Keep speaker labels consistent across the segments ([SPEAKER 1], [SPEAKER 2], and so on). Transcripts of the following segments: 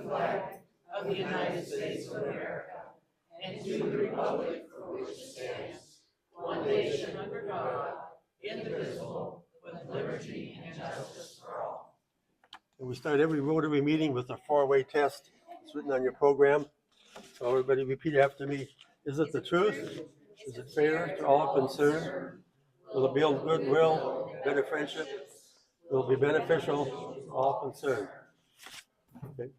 [SPEAKER 1] flag of the United States of America and to the republic for which it stands, one nation under God, indivisible, with liberty and justice for all.
[SPEAKER 2] And we start every Rotary meeting with a four-way test. It's written on your program. So everybody repeat after me. Is it the truth? Is it fair to all concerned? Will it build goodwill, better friendship? Will it be beneficial to all concerned? Okay.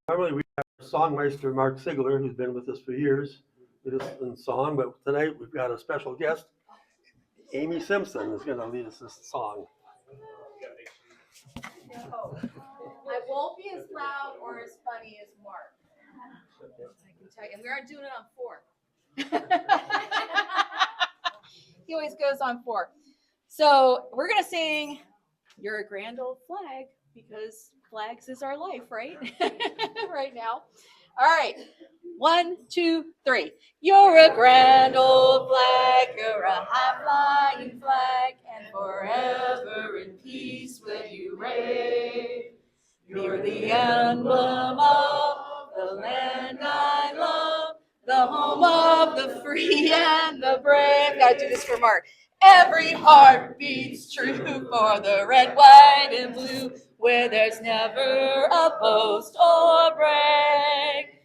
[SPEAKER 2] Normally we have songmeister Mark Sigler, who's been with us for years, lead us in song, but tonight we've got a special guest. Amy Simpson is going to lead us this song.
[SPEAKER 3] No, I won't be as loud or as funny as Mark. I can tell you, and we aren't doing it on 4. He always goes on 4. So we're gonna sing "You're a Grand Old Flag" because flags is our life, right? Right now. All right. 1, 2, 3. You're a grand old flag, you're a high-flying flag, and forever in peace will you reign. You're the emblem of the land I love, the home of the free and the brave. Gotta do this for Mark. Every heart beats true for the red, white, and blue, where there's never a boast or brag.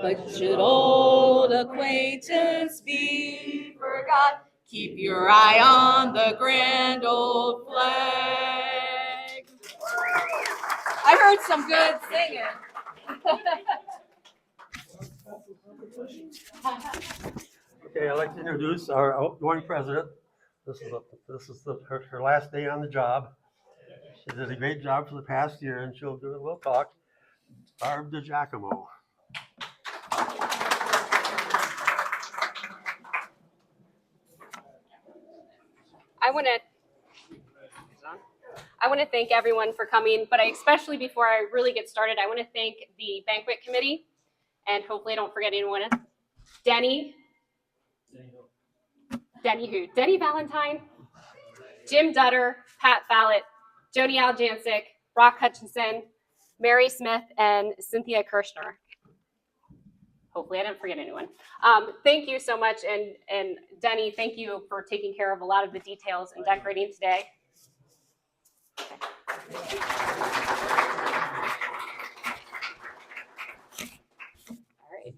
[SPEAKER 3] But should old acquaintance be forgot, keep your eye on the grand old flag. I heard some good singing.
[SPEAKER 2] Okay, I'd like to introduce our outgoing president. This is her last day on the job. She did a great job for the past year, and she'll do a little talk. Barb DeJacimo.
[SPEAKER 4] I want to thank everyone for coming, but especially before I really get started, I want to thank the banquet committee, and hopefully I don't forget anyone. Denny Valentine, Jim Dutter, Pat Fallett, Joni Aljancic, Brock Hutchinson, Mary Smith, and Cynthia Kirshner. Hopefully I didn't forget anyone. Thank you so much, and Denny, thank you for taking care of a lot of the details and decorating today. All right.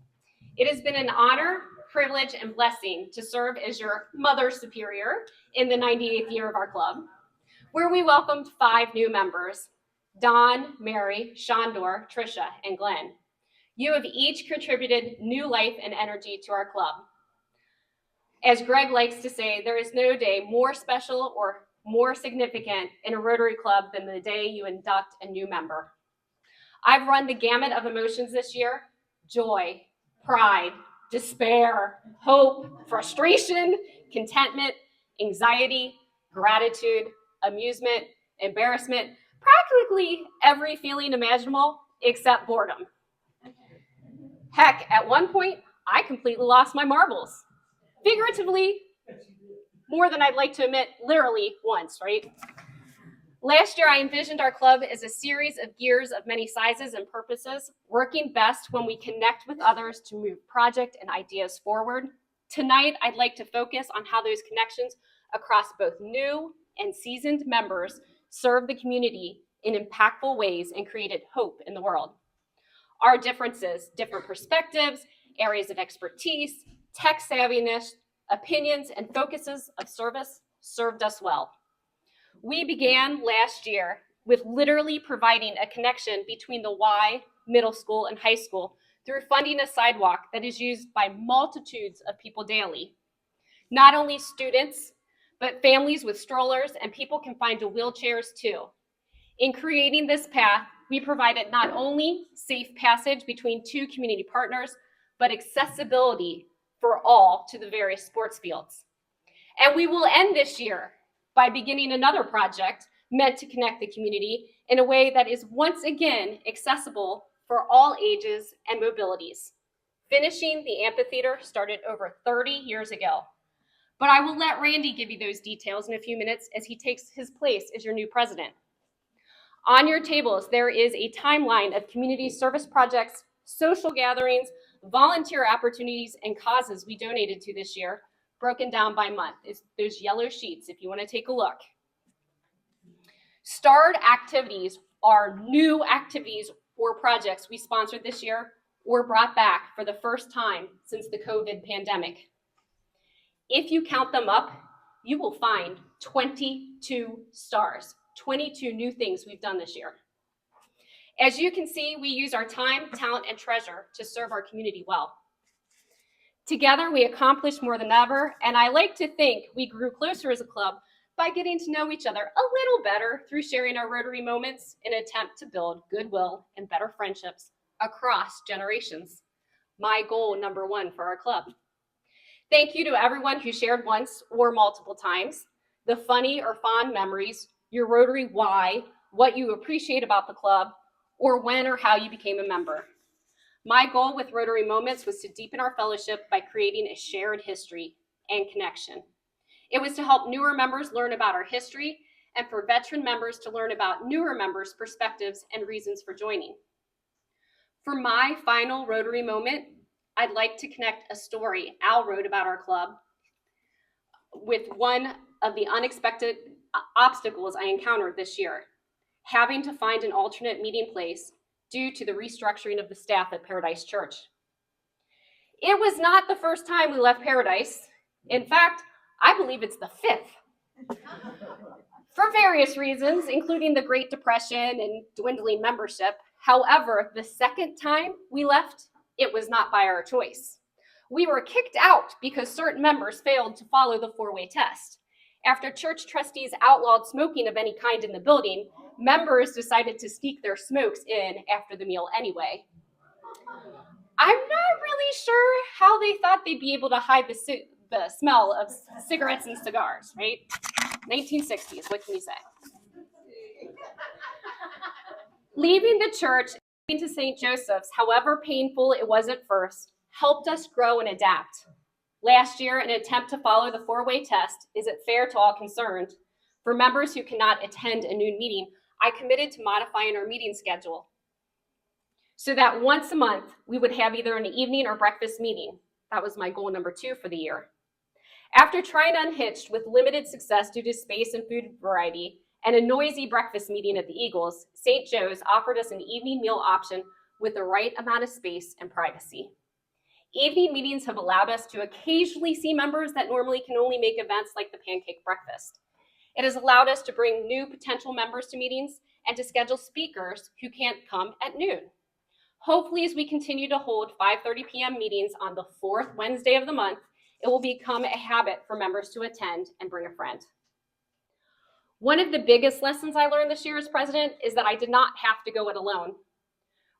[SPEAKER 4] It has been an honor, privilege, and blessing to serve as your Mother Superior in the 98th year of our club, where we welcomed 5 new members: Don, Mary, Sandor, Tricia, and Glenn. You have each contributed new life and energy to our club. As Greg likes to say, there is no day more special or more significant in a Rotary Club than the day you induct a new member. I've run the gamut of emotions this year: joy, pride, despair, hope, frustration, contentment, anxiety, gratitude, amusement, embarrassment, practically every feeling imaginable except boredom. Heck, at one point, I completely lost my marbles. Figuratively, more than I'd like to admit, literally once, right? Last year, I envisioned our club as a series of gears of many sizes and purposes, working best when we connect with others to move project and ideas forward. Tonight, I'd like to focus on how those connections across both new and seasoned members serve the community in impactful ways and created hope in the world. Our differences, different perspectives, areas of expertise, tech savviness, opinions, and focuses of service served us well. We began last year with literally providing a connection between the Y, middle school, and high school through funding a sidewalk that is used by multitudes of people daily. Not only students, but families with strollers and people confined to wheelchairs too. In creating this path, we provided not only safe passage between 2 community partners, but accessibility for all to the various sports fields. And we will end this year by beginning another project meant to connect the community in a way that is once again accessible for all ages and mobilities. Finishing the amphitheater started over 30 years ago, but I will let Randy give you those details in a few minutes as he takes his place as your new president. On your tables, there is a timeline of community service projects, social gatherings, volunteer opportunities, and causes we donated to this year, broken down by month. There's yellow sheets if you want to take a look. Starred activities are new activities or projects we sponsored this year or brought back for the first time since the COVID pandemic. If you count them up, you will find 22 stars, 22 new things we've done this year. As you can see, we use our time, talent, and treasure to serve our community well. Together, we accomplished more than ever, and I like to think we grew closer as a club by getting to know each other a little better through sharing our Rotary moments in an attempt to build goodwill and better friendships across generations. My goal number one for our club. Thank you to everyone who shared once or multiple times, the funny or fond memories, your Rotary why, what you appreciate about the club, or when or how you became a member. My goal with Rotary Moments was to deepen our fellowship by creating a shared history and connection. It was to help newer members learn about our history and for veteran members to learn about newer members' perspectives and reasons for joining. For my final Rotary moment, I'd like to connect a story Al wrote about our club with one of the unexpected obstacles I encountered this year, having to find an alternate meeting place due to the restructuring of the staff at Paradise Church. It was not the first time we left Paradise. In fact, I believe it's the 5th. For various reasons, including the Great Depression and dwindling membership. However, the second time we left, it was not by our choice. We were kicked out because certain members failed to follow the 4-way test. After church trustees outlawed smoking of any kind in the building, members decided to sneak their smokes in after the meal anyway. I'm not really sure how they thought they'd be able to hide the smell of cigarettes and cigars, right? 1960s, what can you say? Leaving the church and to St. Joseph's, however painful it was at first, helped us grow and adapt. Last year, in an attempt to follow the 4-way test, is it fair to all concerned? For members who cannot attend a noon meeting, I committed to modifying our meeting schedule so that once a month we would have either an evening or breakfast meeting. That was my goal number 2 for the year. After trying Unhitched with limited success due to space and food variety and a noisy breakfast meeting at the Eagles, St. Joe's offered us an evening meal option with the right amount of space and privacy. Evening meetings have allowed us to occasionally see members that normally can only make events like the pancake breakfast. It has allowed us to bring new potential members to meetings and to schedule speakers who can't come at noon. Hopefully, as we continue to hold 5:30 p.m. meetings on the 4th Wednesday of the month, it will become a habit for members to attend and bring a friend. One of the biggest lessons I learned this year as president is that I did not have to go it alone.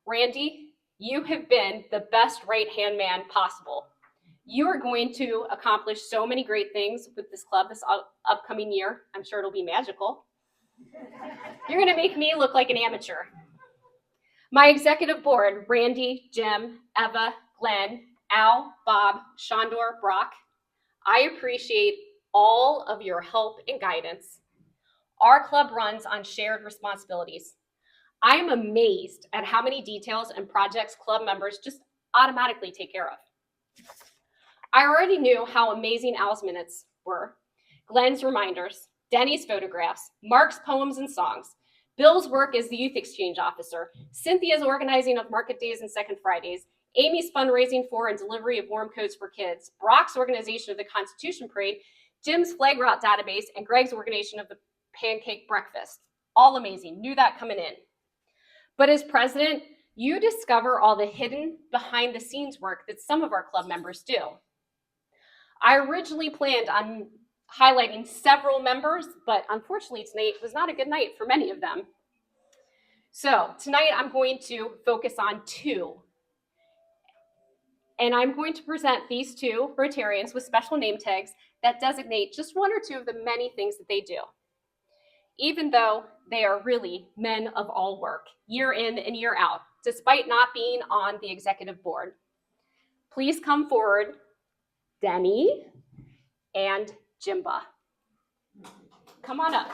[SPEAKER 4] Randy, you have been the best right-hand man possible. You are going to accomplish so many great things with this club this upcoming year. I'm sure it'll be magical. You're going to make me look like an amateur. My executive board, Randy, Jim, Eva, Glenn, Al, Bob, Sandor, Brock, I appreciate all of your help and guidance. Our club runs on shared responsibilities. I am amazed at how many details and projects club members just automatically take care of. I already knew how amazing Al's minutes were, Glenn's reminders, Denny's photographs, Mark's poems and songs, Bill's work as the youth exchange officer, Cynthia's organizing of market days and second Fridays, Amy's fundraising for and delivery of warm coats for kids, Brock's organization of the Constitution Parade, Jim's flag route database, and Greg's organization of the pancake breakfast. All amazing, knew that coming in. But as president, you discover all the hidden behind the scenes work that some of our club members do. I originally planned on highlighting several members, but unfortunately tonight was not a good night for many of them. So tonight I'm going to focus on 2. And I'm going to present these 2 Rotarians with special name tags that designate just 1 or 2 of the many things that they do, even though they are really men of all work, year in and year out, despite not being on the executive board. Please come forward, Denny and Jimba. Come on up.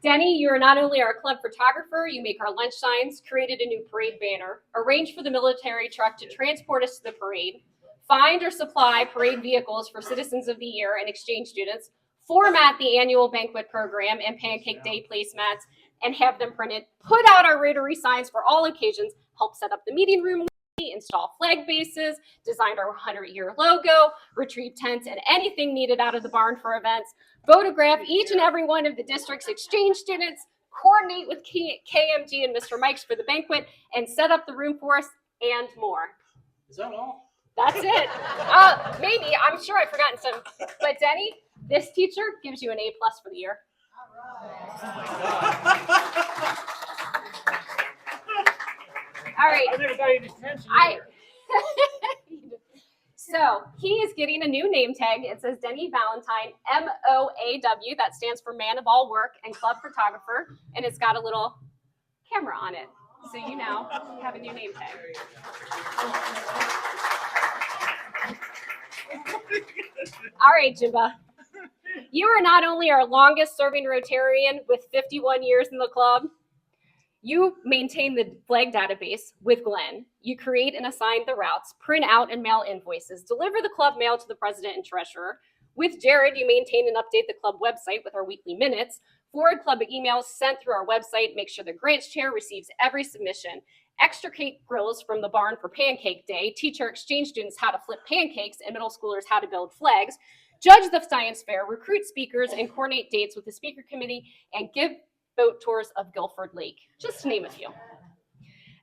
[SPEAKER 4] Denny, you are not only our club photographer, you make our lunch signs, created a new parade banner, arranged for the military truck to transport us to the parade, find or supply parade vehicles for Citizens of the Year and exchange students, format the annual banquet program and Pancake Day placemats, and have them printed, put out our Rotary signs for all occasions, help set up the meeting room, install flag bases, designed our 100-year logo, retrieve tents and anything needed out of the barn for events, photograph each and every one of the district's exchange students, coordinate with KMG and Mr. Mikes for the banquet, and set up the room for us, and more.
[SPEAKER 1] Is that all?
[SPEAKER 4] That's it. Maybe. I'm sure I've forgotten some. But Denny, this teacher gives you an A+ for the year. All right.
[SPEAKER 1] I never got any attention.
[SPEAKER 4] So he is getting a new name tag. It says Denny Valentine, MOAW. That stands for Man of All Work and Club Photographer. And it's got a little camera on it. So you now have a new name tag. All right, Jimba. You are not only our longest serving Rotarian with 51 years in the club, you maintain the flag database with Glenn. You create and assign the routes, print out and mail invoices, deliver the club mail to the president and treasurer. With Jared, you maintain and update the club website with our weekly minutes, forward club emails sent through our website, make sure the grants chair receives every submission, extricate grills from the barn for Pancake Day, teach our exchange students how to flip pancakes and middle schoolers how to build flags, judge the science fair, recruit speakers, and coordinate dates with the speaker committee, and give boat tours of Guilford Lake, just to name a few.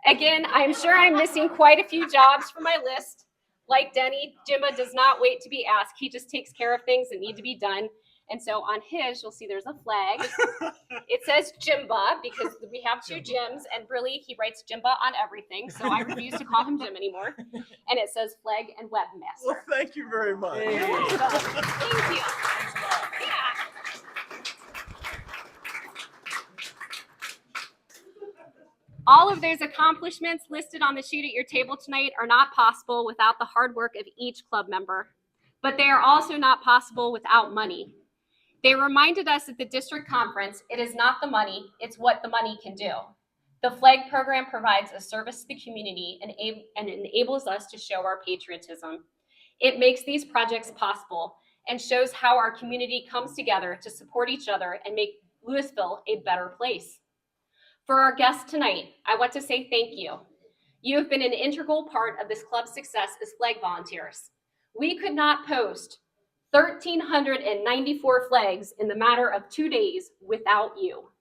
[SPEAKER 4] Again, I'm sure I'm missing quite a few jobs from my list. Like Denny, Jimba does not wait to be asked. He just takes care of things that need to be done. And so on his, you'll see there's a flag. It says Jimba because we have two Jims, and really he writes Jimba on everything. So I refuse to call him Jim anymore. And it says flag and webmaster.
[SPEAKER 5] Well, thank you very much.
[SPEAKER 1] Hey.
[SPEAKER 4] You're welcome. Thank you. Yeah. All of those accomplishments listed on the sheet at your table tonight are not possible without the hard work of each club member, but they are also not possible without money. They reminded us at the district conference, it is not the money, it's what the money can do. The flag program provides a service to the community and enables us to show our patriotism. It makes these projects possible and shows how our community comes together to support each other and make Louisville a better place. For our guests tonight, I want to say thank you. You have been an integral part of this club's success as flag volunteers. We could not post 1,394 flags in the matter of 2 days without you.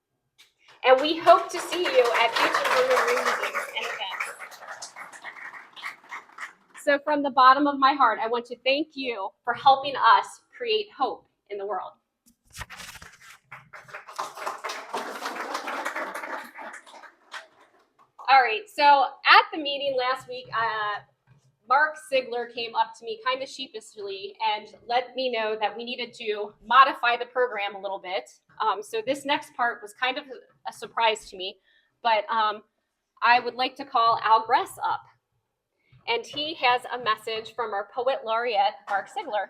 [SPEAKER 4] And we hope to see you at future Rotary meetings and events. So from the bottom of my heart, I want to thank you for helping us create hope in the world. All right, so at the meeting last week, Mark Sigler came up to me kind of sheepishly and let me know that we needed to modify the program a little bit. So this next part was kind of a surprise to me, but I would like to call Allen Gress up. And he has a message from our poet laureate, Mark Sigler.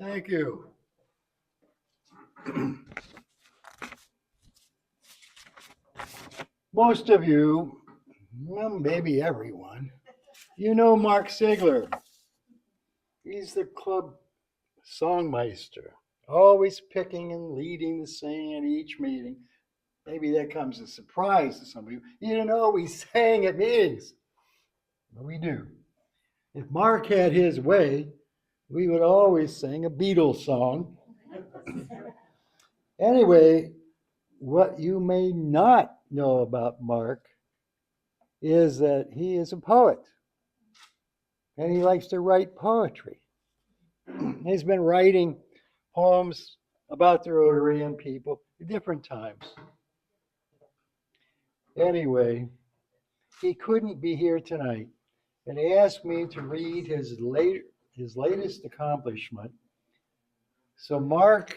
[SPEAKER 6] Thank you. Most of you, well, maybe everyone, you know Mark Sigler. He's the club songmeister, always picking and leading the singing at each meeting. Maybe that comes as a surprise to some of you. You didn't know we sang at meetings. But we do. If Mark had his way, we would always sing a Beatles song. Anyway, what you may not know about Mark is that he is a poet and he likes to write poetry. He's been writing poems about the Rotarian people at different times. Anyway, he couldn't be here tonight and he asked me to read his latest accomplishment. So Mark,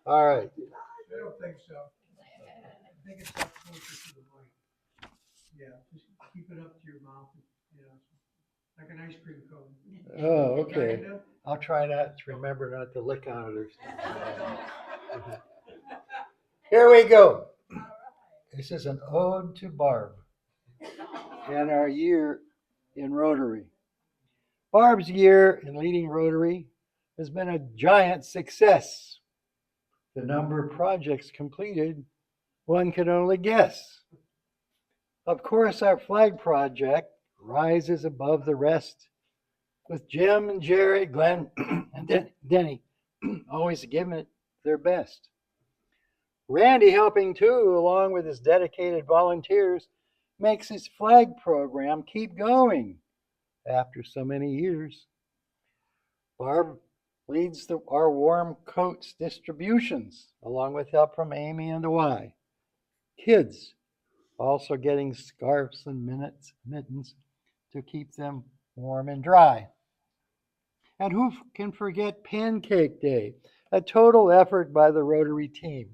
[SPEAKER 6] all right.
[SPEAKER 7] I don't think so. I think it's not closer to the mic.
[SPEAKER 5] Yeah, just keep it up to your mouth, you know, like an ice cream cone.
[SPEAKER 6] Oh, okay.
[SPEAKER 5] Kinda.
[SPEAKER 6] I'll try not to remember not to lick on it or something. Here we go. This is an ode to Barb and our year in Rotary. Barb's year in leading Rotary has been a giant success. The number of projects completed, one can only guess. Of course, our flag project rises above the rest, with Jim and Jerry, Glenn, and Denny always giving it their best. Randy helping too, along with his dedicated volunteers, makes his flag program keep going after so many years. Barb leads our warm coats distributions, along with help from Amy and the Y. Kids also getting scarves and mittens to keep them warm and dry. And who can forget Pancake Day, a total effort by the Rotary team.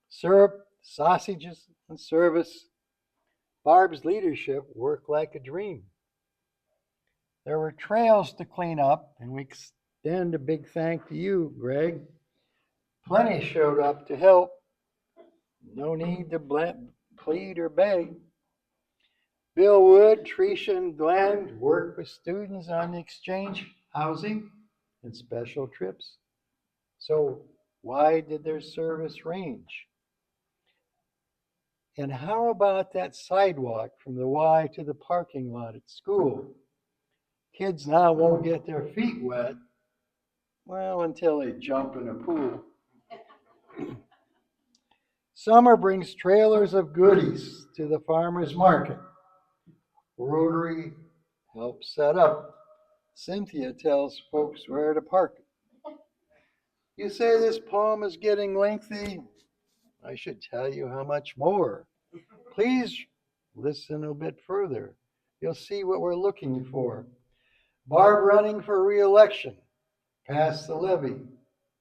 [SPEAKER 6] Syrup, sausages, and service. Barb's leadership worked like a dream. There were trails to clean up, and we extend a big thank to you, Greg. Plenty showed up to help. No need to plead or beg. Bill Wood, Tricia, and Glenn worked with students on the exchange housing and special trips. So why did their service range? And how about that sidewalk from the Y to the parking lot at school? Kids now won't get their feet wet, well, until they jump in a pool. Summer brings trailers of goodies to the farmer's market. Rotary helps set up. Cynthia tells folks where to park. You say this poem is getting lengthy? I should tell you how much more. Please listen a bit further. You'll see what we're looking for. Barb running for re-election, past the levee,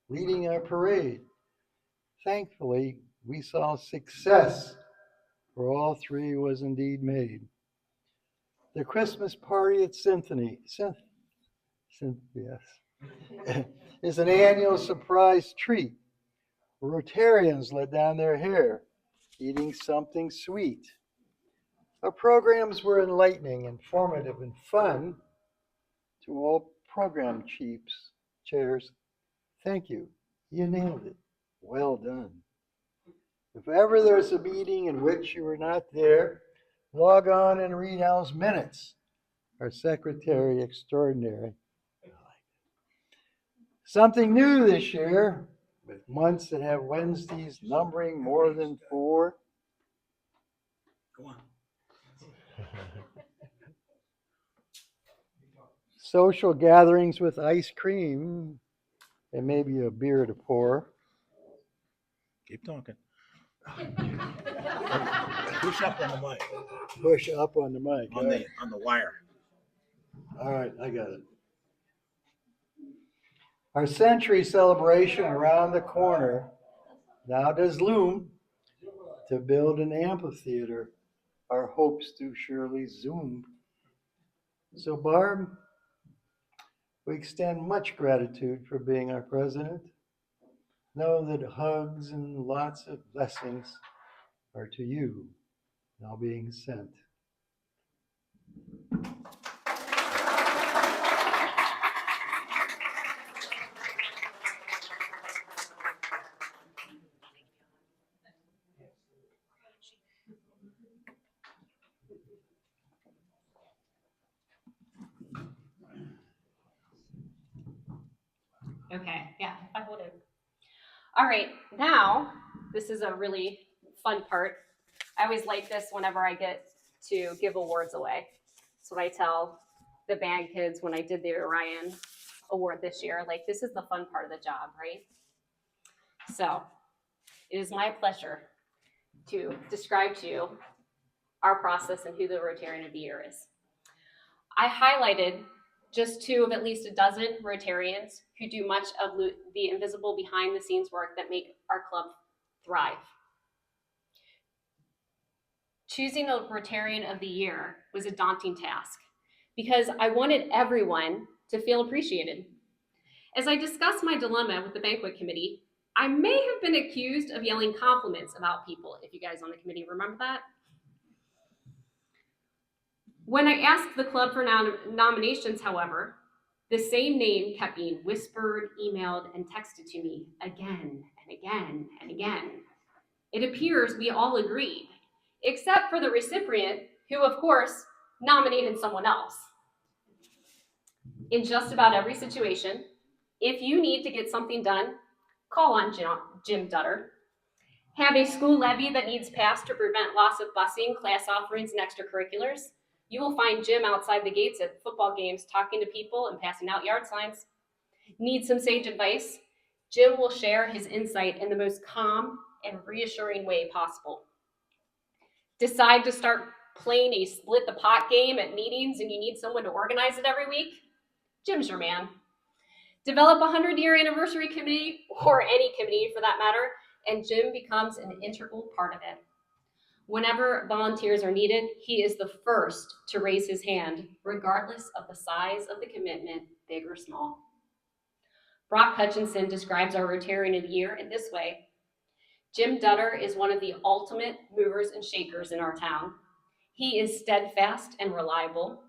[SPEAKER 6] leading our parade. Thankfully, we saw success, for all three was indeed made. The Christmas party at Symphony, yes, is an annual surprise treat. Rotarians let down their hair, eating something sweet. Our programs were enlightening, informative, and fun. To all program chairs, thank you. You nailed it. Well done. If ever there's a meeting in which you were not there, log on and read Al's minutes. Our secretary extraordinary. Something new this year, with months that have Wednesdays numbering more than 4. Go on. Social gatherings with ice cream and maybe a beer to pour.
[SPEAKER 7] Keep talking. Push up on the mic.
[SPEAKER 6] Push up on the mic.
[SPEAKER 7] On the wire.
[SPEAKER 6] All right, I got it. Our century celebration around the corner now does loom. To build an amphitheater, our hopes do surely zoom. So Barb, we extend much gratitude for being our president. Know that hugs and lots of blessings are to you now being sent.
[SPEAKER 4] Okay, yeah, I hold it. All right, now this is a really fun part. I always like this whenever I get to give awards away. That's what I tell the band kids when I did the Orion Award this year. Like, this is the fun part of the job, right? So it is my pleasure to describe to you our process and who the Rotarian of the Year is. I highlighted just 2 of at least a dozen Rotarians who do much of the invisible behind the scenes work that make our club thrive. Choosing a Rotarian of the Year was a daunting task because I wanted everyone to feel appreciated. As I discussed my dilemma with the banquet committee, I may have been accused of yelling compliments about people, if you guys on the committee remember that. When I asked the club for nominations, however, the same name kept being whispered, emailed, and texted to me again and again and again. It appears we all agreed, except for the recipient, who of course nominated someone else. In just about every situation, if you need to get something done, call on Jim Dutter. Have a school levy that needs passed to prevent loss of busing, class offerings, and extracurriculars? You will find Jim outside the gates at football games talking to people and passing out yard signs. Need some sage advice? Jim will share his insight in the most calm and reassuring way possible. Decide to start playing a split the pot game at meetings and you need someone to organize it every week? Jim's your man. Develop a 100-year anniversary committee, or any committee for that matter, and Jim becomes an integral part of it. Whenever volunteers are needed, he is the first to raise his hand, regardless of the size of the commitment, big or small. Brock Hutchinson describes our Rotarian of the Year in this way. Jim Dutter is one of the ultimate movers and shakers in our town. He is steadfast and reliable.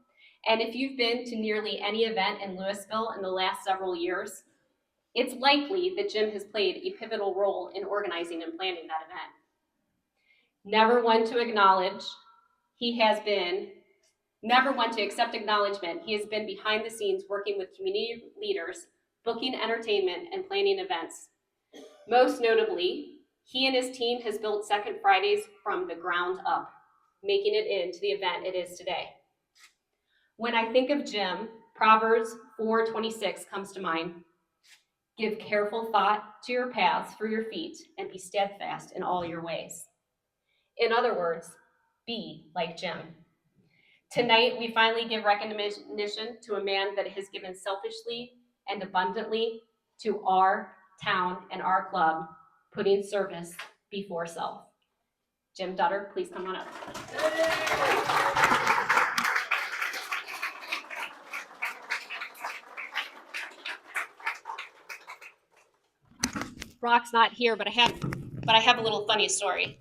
[SPEAKER 4] And if you've been to nearly any event in Louisville in the last several years, it's likely that Jim has played a pivotal role in organizing and planning that event. Never one to accept acknowledgement, he has been behind the scenes working with community leaders, booking entertainment, and planning events. Most notably, he and his team has built Second Fridays from the ground up, making it into the event it is today. When I think of Jim, Proverbs 4:26 comes to mind. Give careful thought to your paths for your feet and be steadfast in all your ways. In other words, be like Jim. Tonight, we finally give recognition to a man that has given selfishly and abundantly to our town and our club, putting service before self. Jim Dutter, please come on up. Brock's not here, but I have a little funny story.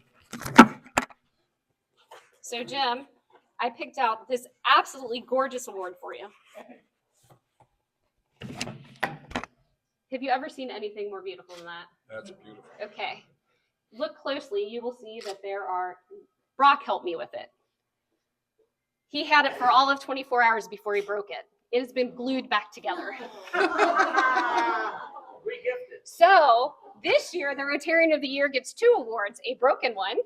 [SPEAKER 4] So Jim, I picked out this absolutely gorgeous award for you. Have you ever seen anything more beautiful than that?
[SPEAKER 8] That's beautiful.
[SPEAKER 4] Okay. Look closely, you will see that Brock helped me with it. He had it for all of 24 hours before he broke it. It has been glued back together. So this year, the Rotarian of the Year gets 2 awards, a broken one.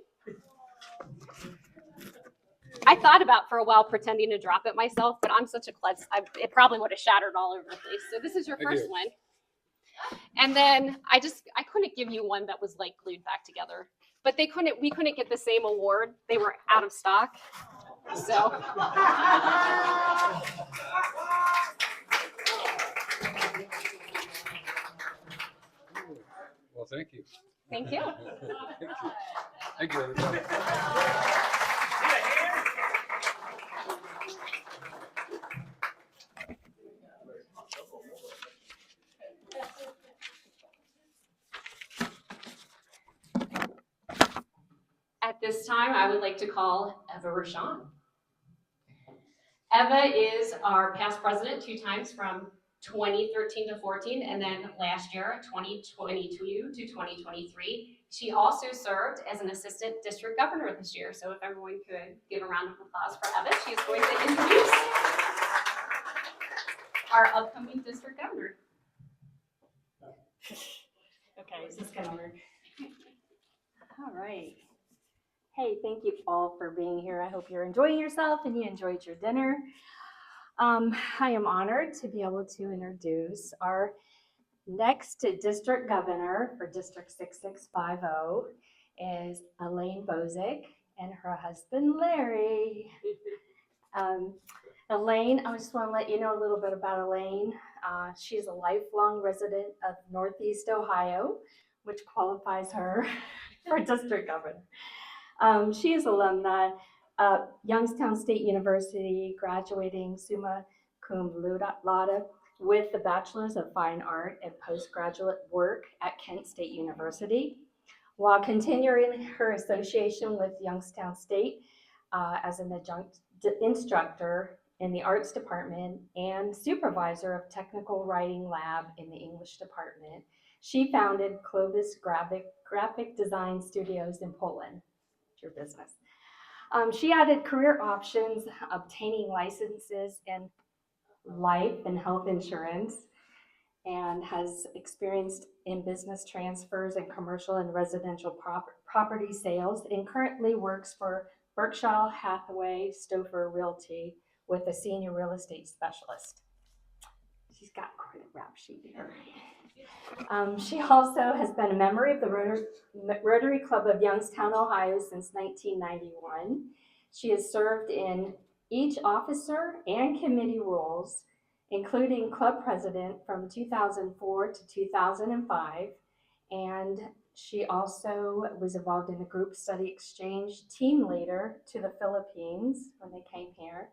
[SPEAKER 4] I thought about for a while pretending to drop it myself, but I'm such a klutz, it probably would have shattered all over the place. So this is your first one. And then I couldn't give you one that was like glued back together, but we couldn't get the same award. They were out of stock. So.
[SPEAKER 8] Well, thank you.
[SPEAKER 4] Thank you.
[SPEAKER 8] Thank you, everybody.
[SPEAKER 4] At this time, I would like to call Eva Rashan. Eva is our past president 2 times from 2013 to 14, and then last year, 2022 to 2023. She also served as an assistant district governor this year. So if everyone could give a round of applause for Eva, she is going to introduce our upcoming district governor.
[SPEAKER 9] Okay, is this gonna work? All right. Hey, thank you all for being here. I hope you're enjoying yourself and you enjoyed your dinner. I am honored to be able to introduce our next district governor for District 6650 is Elaine Bozick and her husband, Larry. Elaine, I just want to let you know a little bit about Elaine. She's a lifelong resident of Northeast Ohio, which qualifies her for district governor. She is alumni of Youngstown State University, graduating summa cum laude with the Bachelor's of Fine Art and postgraduate work at Kent State University, while continuing her association with Youngstown State as an adjunct instructor in the arts department and supervisor of technical writing lab in the English department. She founded Clovis Graphic Design Studios in Poland. It's your business. She added career options, obtaining licenses in life and health insurance, and has experienced in business transfers and commercial and residential property sales, and currently works for Berkshire Hathaway Stouffer Realty with a senior real estate specialist. She's got quite a rap sheet here. She also has been a member of the Rotary Club of Youngstown, Ohio since 1991. She has served in each officer and committee roles, including club president from 2004 to 2005. And she also was involved in a group study exchange team leader to the Philippines when they came here.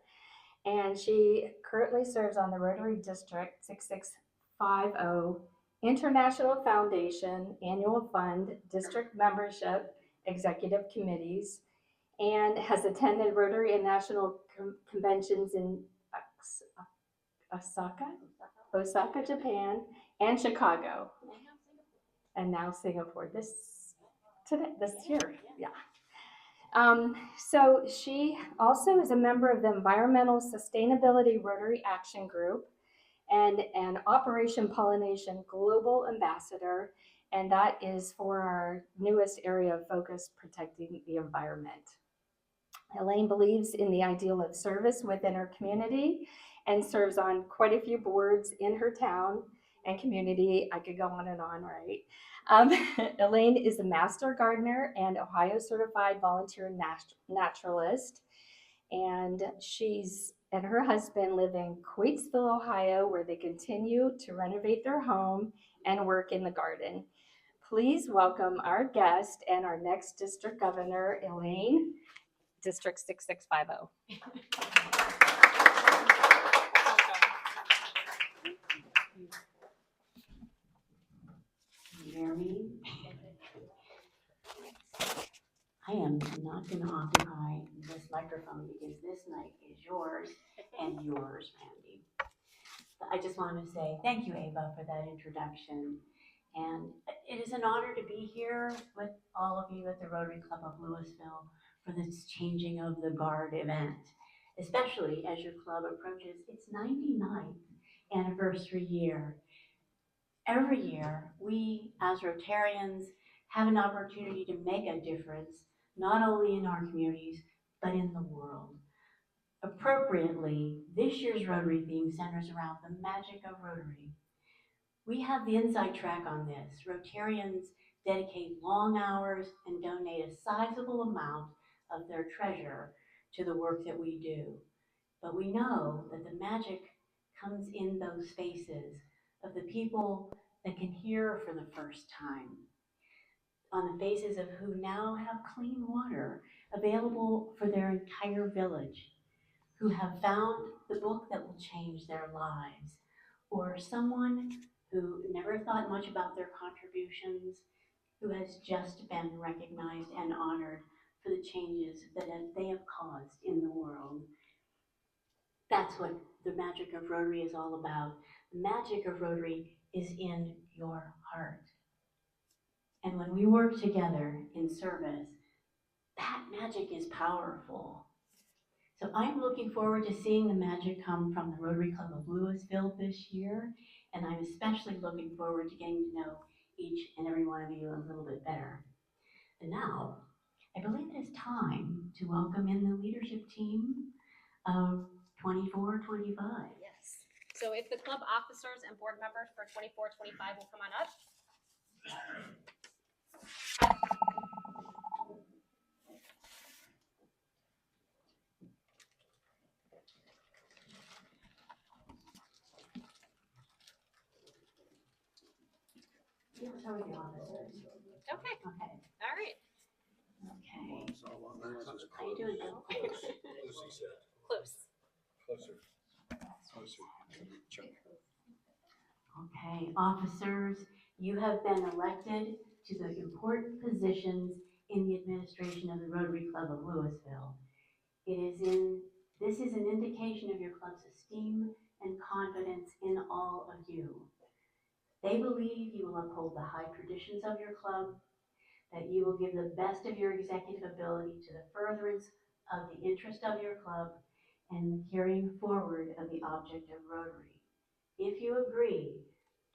[SPEAKER 9] And she currently serves on the Rotary District 6650 International Foundation Annual Fund District Membership Executive Committees, and has attended Rotary and National Conventions in Osaka, Japan, and Chicago, and now Singapore this year. Yeah. So she also is a member of the Environmental Sustainability Rotary Action Group and an Operation Pollination Global Ambassador, and that is for our newest area of focus, protecting the environment. Elaine believes in the ideal of service within her community and serves on quite a few boards in her town and community. I could go on and on, right? Elaine is a master gardener and Ohio certified volunteer naturalist. And she's and her husband live in Coatesville, Ohio, where they continue to renovate their home and work in the garden. Please welcome our guest and our next district governor, Elaine, District 6650.
[SPEAKER 10] Jeremy, I am not going to occupy this microphone because this night is yours and yours, Randy. But I just want to say thank you, Ava, for that introduction. And it is an honor to be here with all of you at the Rotary Club of Louisville for this Changing of the Guard event, especially as your club approaches its 99th anniversary year. Every year, we as Rotarians have an opportunity to make a difference, not only in our communities, but in the world. Appropriately, this year's Rotary theme centers around the magic of Rotary. We have the inside track on this. Rotarians dedicate long hours and donate a sizable amount of their treasure to the work that we do. But we know that the magic comes in those spaces of the people that can hear for the first time, on the faces of who now have clean water available for their entire village, who have found the book that will change their lives, or someone who never thought much about their contributions, who has just been recognized and honored for the changes that they have caused in the world. That's what the magic of Rotary is all about. The magic of Rotary is in your heart. And when we work together in service, that magic is powerful. So I'm looking forward to seeing the magic come from the Rotary Club of Louisville this year, and I'm especially looking forward to getting to know each and every one of you a little bit better. And now, I believe it is time to welcome in the leadership team of 24-25.
[SPEAKER 4] Yes. So if the club officers and board members for 24-25 will come on up.
[SPEAKER 10] Yes, how are the officers?
[SPEAKER 4] Okay.
[SPEAKER 10] Okay.
[SPEAKER 4] All right.
[SPEAKER 10] Okay. doing, Bill?
[SPEAKER 4] Close.
[SPEAKER 10] Okay, officers, you have been elected to the important positions in the administration of the Rotary Club of Louisville. This is an indication of your club's esteem and confidence in all of you. They believe you will uphold the high traditions of your club, that you will give the best of your executive ability to the furtherance of the interest of your club and the carrying forward of the object of Rotary. If you agree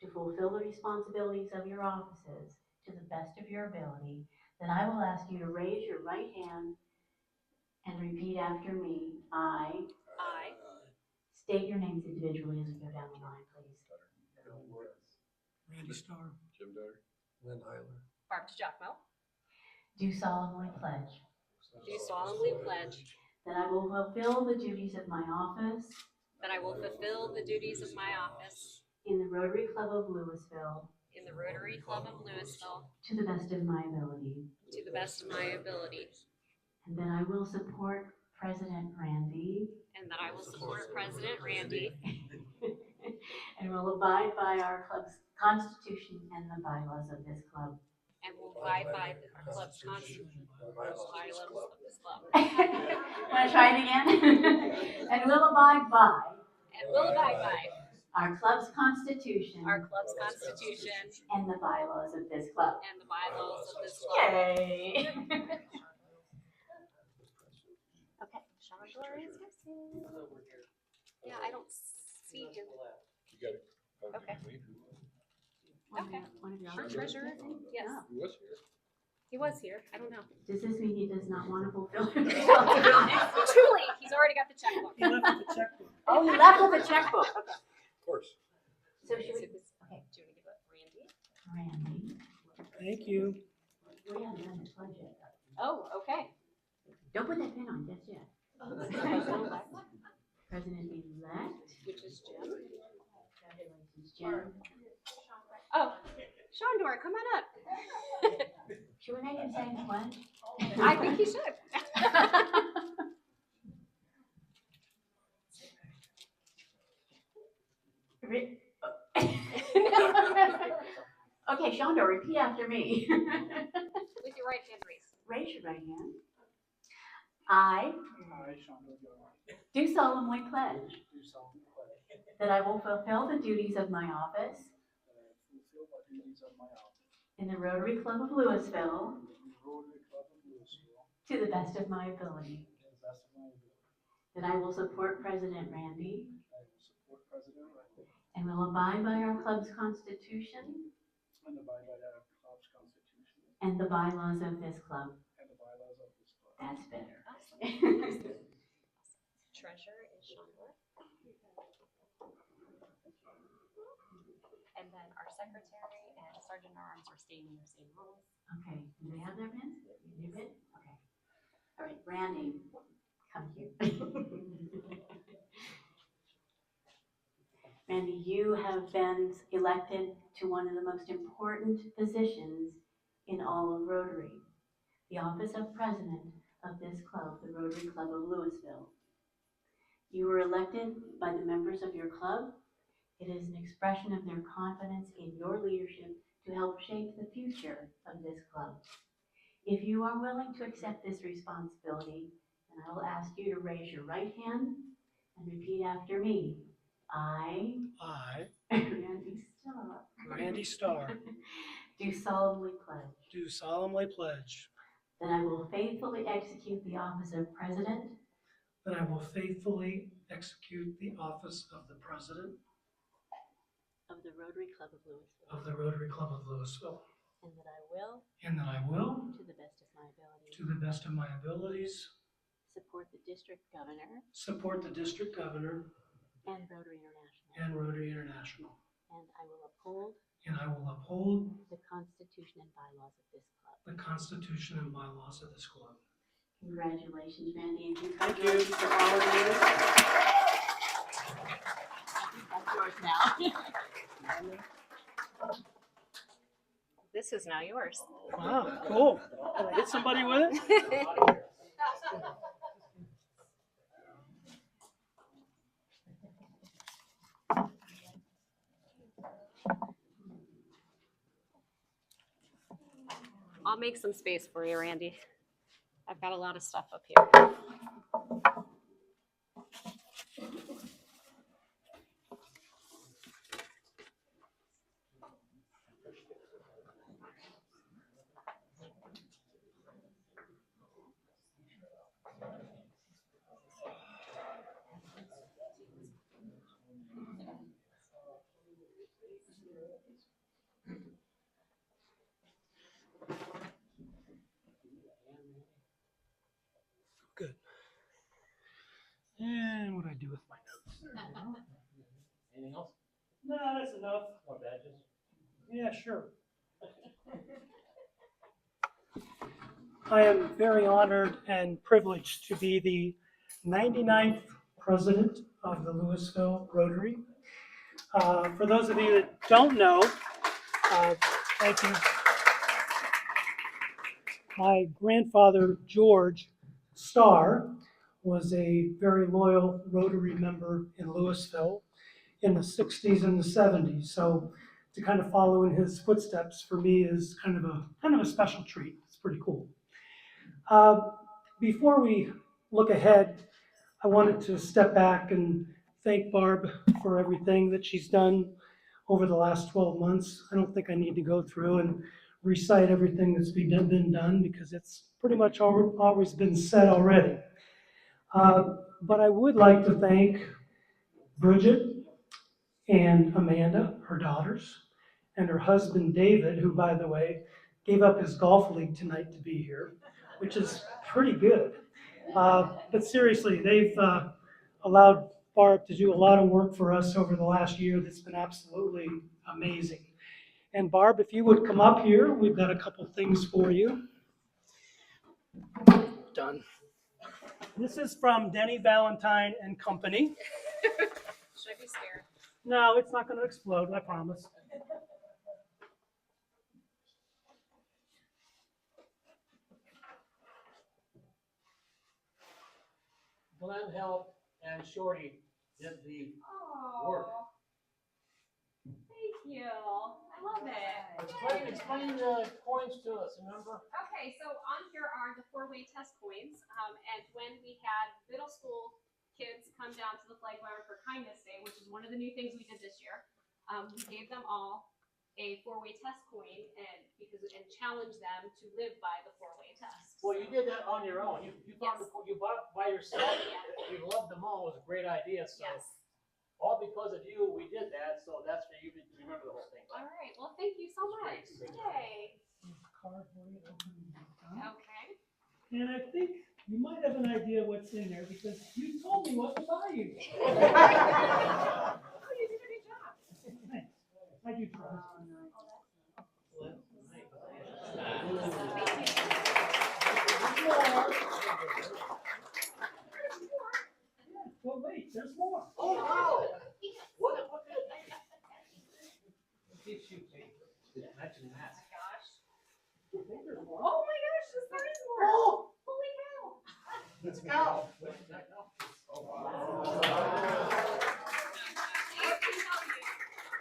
[SPEAKER 10] to fulfill the responsibilities of your offices to the best of your ability, then I will ask you to raise your right hand and repeat after me. I state your names individually as we go down the line, please.
[SPEAKER 5] Randy Starr.
[SPEAKER 8] Jim Dutter.
[SPEAKER 2] Lynn Heiller.
[SPEAKER 4] Barb DeJacimo.
[SPEAKER 10] Do solemnly pledge
[SPEAKER 4] Do solemnly pledge
[SPEAKER 10] that I will fulfill the duties of my office
[SPEAKER 4] that I will fulfill the duties of my office
[SPEAKER 10] in the Rotary Club of Louisville
[SPEAKER 4] in the Rotary Club of Louisville
[SPEAKER 10] to the best of my ability,
[SPEAKER 4] to the best of my ability,
[SPEAKER 10] and that I will support President Randy
[SPEAKER 4] and that I will support President Randy
[SPEAKER 10] and will abide by our club's constitution and the bylaws of this club.
[SPEAKER 4] and will abide by our club's constitution and bylaws of this club.
[SPEAKER 10] Want to try it again? And will abide by
[SPEAKER 4] And will abide by
[SPEAKER 10] our club's constitution
[SPEAKER 4] our club's constitution
[SPEAKER 10] and the bylaws of this club.
[SPEAKER 4] and the bylaws of this club.
[SPEAKER 10] Yay!
[SPEAKER 4] Okay, Sandor is missing. Yeah, I don't see him.
[SPEAKER 8] You got it.
[SPEAKER 4] Okay.
[SPEAKER 10] Okay. One of
[SPEAKER 4] Our
[SPEAKER 10] y'all.
[SPEAKER 4] treasurer, yes,
[SPEAKER 8] Who was here?
[SPEAKER 4] he was here. I don't know.
[SPEAKER 10] Does this mean he does not want to fulfill his
[SPEAKER 4] Too
[SPEAKER 10] responsibilities?
[SPEAKER 4] late. He's already got the checkbook.
[SPEAKER 5] He left with the checkbook.
[SPEAKER 10] Oh, he left with a checkbook. Okay.
[SPEAKER 8] Of course.
[SPEAKER 10] So should
[SPEAKER 4] So
[SPEAKER 10] we?
[SPEAKER 4] this-
[SPEAKER 10] Okay.
[SPEAKER 4] Do you want to give it Randy?
[SPEAKER 10] Randy.
[SPEAKER 5] Thank you.
[SPEAKER 10] We haven't done his pledge yet.
[SPEAKER 4] Oh, okay.
[SPEAKER 10] Don't put that pin on just yet.
[SPEAKER 4] President-elect,
[SPEAKER 10] President-elect.
[SPEAKER 4] which is Jim.
[SPEAKER 10] Congratulations, Jim.
[SPEAKER 4] Oh, Sandor, come on up.
[SPEAKER 10] Should we make him say the pledge?
[SPEAKER 4] I think he should.
[SPEAKER 10] Okay, Sandor, repeat after me.
[SPEAKER 4] With your right hand raised.
[SPEAKER 10] Raise your right hand. I
[SPEAKER 5] I, Sandor Gyarmati,
[SPEAKER 10] do solemnly pledge
[SPEAKER 5] do solemnly pledge
[SPEAKER 10] that I will fulfill the duties of my office
[SPEAKER 5] that I will fulfill the duties of my office
[SPEAKER 10] in the Rotary Club of Louisville
[SPEAKER 5] in the Rotary Club of Louisville
[SPEAKER 10] to the best of my ability,
[SPEAKER 5] to the best of my ability.
[SPEAKER 10] that I will support President Randy
[SPEAKER 5] I will support President Randy
[SPEAKER 10] and will abide by our club's constitution
[SPEAKER 5] and abide by our club's constitution
[SPEAKER 10] and the bylaws of this club.
[SPEAKER 5] and the bylaws of this club.
[SPEAKER 10] That's better.
[SPEAKER 4] Treasurer is Sandor. And then our secretary and sergeant at arms are staying in their same roles.
[SPEAKER 10] Okay, do they have their pins? You did? Okay. All right, Randy, come here. Randy, you have been elected to one of the most important positions in all of Rotary, the office of president of this club, the Rotary Club of Louisville. You were elected by the members of your club. It is an expression of their confidence in your leadership to help shape the future of this club. If you are willing to accept this responsibility, then I will ask you to raise your right hand and repeat after me. I, Randy Starr,
[SPEAKER 5] Randy Starr,
[SPEAKER 10] do solemnly pledge
[SPEAKER 5] do solemnly pledge
[SPEAKER 10] that I will faithfully execute the office of president
[SPEAKER 5] that I will faithfully execute the office of the President
[SPEAKER 10] of the Rotary Club of Louisville,
[SPEAKER 5] of the Rotary Club of Louisville,
[SPEAKER 10] and that I will,
[SPEAKER 5] and that I will,
[SPEAKER 10] to the best of my ability,
[SPEAKER 5] to the best of my abilities,
[SPEAKER 10] support the district governor
[SPEAKER 5] support the district governor
[SPEAKER 10] and Rotary International,
[SPEAKER 5] and Rotary International,
[SPEAKER 10] and I will uphold
[SPEAKER 5] and I will uphold
[SPEAKER 10] the Constitution and bylaws of this club.
[SPEAKER 5] the Constitution and bylaws of this club.
[SPEAKER 10] Congratulations, Randy, and congratulations to all of you. That's yours now.
[SPEAKER 4] This is now yours.
[SPEAKER 5] Wow, cool. Did I hit somebody with it?
[SPEAKER 4] I'll make some space for you, Randy. I've got a lot of stuff up here.
[SPEAKER 5] Good. And what do I do with my notes?
[SPEAKER 1] Anything else?
[SPEAKER 5] No, that's enough.
[SPEAKER 1] More badges?
[SPEAKER 5] Yeah, sure. I am very honored and privileged to be the 99th president of the Louisville Rotary. For those of you that don't know, thank you. My grandfather, George Starr, was a very loyal Rotary member in Louisville in the 60s and the 70s. So to kind of follow in his footsteps for me is kind of a special treat. It's pretty cool. Before we look ahead, I wanted to step back and thank Barb for everything that she's done over the last 12 months. I don't think I need to go through and recite everything that's been done because it's pretty much always been said already. But I would like to thank Bridget and Amanda, her daughters, and her husband David, who, by the way, gave up his golf league tonight to be here, which is pretty good. But seriously, they've allowed Barb to do a lot of work for us over the last year that's been absolutely amazing. And Barb, if you would come up here, we've got a couple things for you. Done. This is from Denny, Valentine and Company.
[SPEAKER 4] Should I be scared?
[SPEAKER 5] No, it's not going to explode, I promise.
[SPEAKER 1] Glenn helped and Shorty did the work.
[SPEAKER 4] Thank you. I love it.
[SPEAKER 1] Explain the coins to us, remember?
[SPEAKER 4] Okay, so on here are the four-way test coins. And when we had middle school kids come down to the flag bearer for Kindness Day, which is one of the new things we did this year, we gave them all a four-way test coin and challenged them to live by the four-way test.
[SPEAKER 1] Well, you did that on your own. You found
[SPEAKER 4] Yes.
[SPEAKER 1] you bought it by yourself.
[SPEAKER 4] Yeah.
[SPEAKER 1] You loved them all. It was a great idea. So
[SPEAKER 4] Yes.
[SPEAKER 1] all because of you, we did that. So that's for you to remember the whole thing.
[SPEAKER 4] All right. Well, thank you so much. Yay.
[SPEAKER 5] Cardboard opening.
[SPEAKER 4] Okay.
[SPEAKER 5] And I think you might have an idea what's in there because you told me what to buy you.
[SPEAKER 4] Oh, you did a good job.
[SPEAKER 5] Thanks. I do try. Well, wait, there's more.
[SPEAKER 1] Oh wow! What could it be? Tissue paper. Imagine that.
[SPEAKER 4] Oh my gosh, there is more.
[SPEAKER 1] Oh!
[SPEAKER 4] Holy cow.
[SPEAKER 1] Let's go. Oh wow!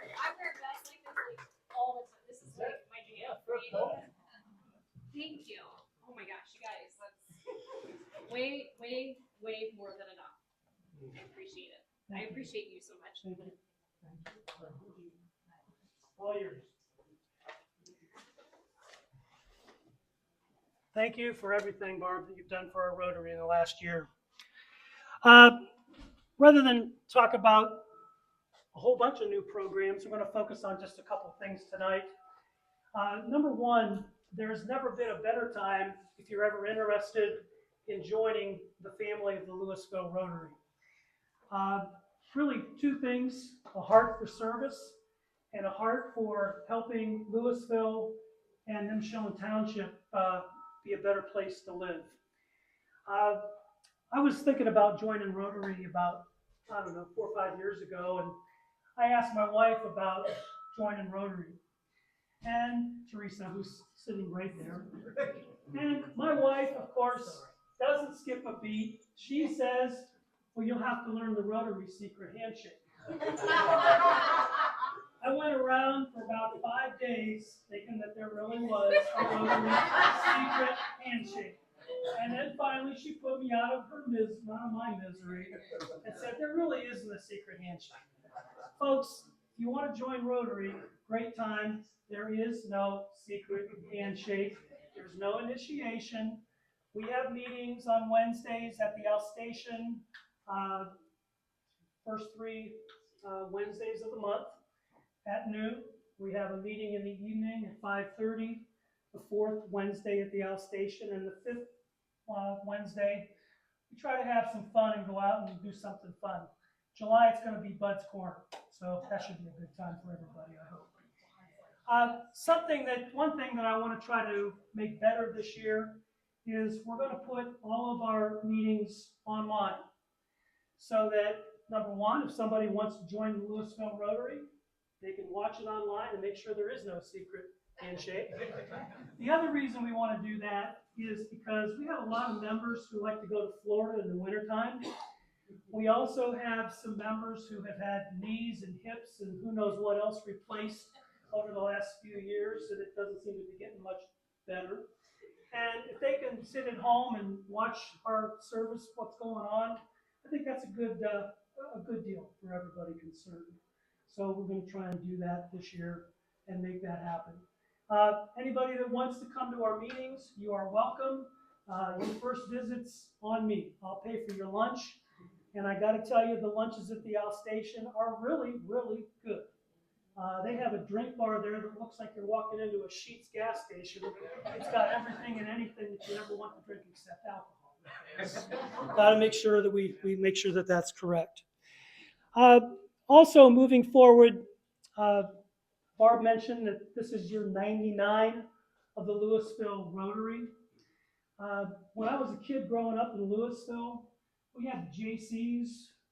[SPEAKER 4] I wear vests like this all the time. This is like my jam. Thank you. Oh my gosh, you guys, that's way more than enough. I appreciate it. I appreciate you so much.
[SPEAKER 5] All yours. Thank you for everything, Barb, that you've done for our Rotary in the last year. Rather than talk about a whole bunch of new programs, we're going to focus on just a couple things tonight. Number one, there's never been a better time if you're ever interested in joining the family of the Louisville Rotary. Really two things, a heart for service and a heart for helping Louisville and Nimshillen Township be a better place to live. I was thinking about joining Rotary about, 4 or 5 years ago, and I asked my wife about joining Rotary. And Teresa, who's sitting right there. And my wife, of course, doesn't skip a beat. She says, well, you'll have to learn the Rotary secret handshake. I went around for about 5 days thinking that there really was a Rotary secret handshake. And then finally she put me out of my misery and said there really isn't a secret handshake. Folks, if you want to join Rotary, great time. There is no secret handshake. There's no initiation. We have meetings on Wednesdays at the outstation, first 3 Wednesdays of the month at noon. We have a meeting in the evening at 5:30, the 4th Wednesday at the outstation, and the 5th Wednesday. We try to have some fun and go out and do something fun. July, it's going to be Bud's Corner, so that should be a good time for everybody, I hope. One thing that I want to try to make better this year is we're going to put all of our meetings online, so that, number one, if somebody wants to join the Louisville Rotary, they can watch it online and make sure there is no secret handshake. The other reason we want to do that is because we have a lot of members who like to go to Florida in the wintertime. We also have some members who have had knees and hips and who knows what else replaced over the last few years, and it doesn't seem to be getting much better. And if they can sit at home and watch our service, what's going on, I think that's a good deal for everybody concerned. So we're going to try and do that this year and make that happen. Anybody that wants to come to our meetings, you are welcome. Your first visit's on me. I'll pay for your lunch. And I got to tell you, the lunches at the outstation are really, really good. They have a drink bar there that looks like you're walking into a Sheetz gas station. It's got everything and anything that you ever want to drink except alcohol. Got to make sure that we make sure that that's correct. Also, moving forward, Barb mentioned that this is year 99 of the Louisville Rotary. When I was a kid growing up in Louisville, we had the JCs,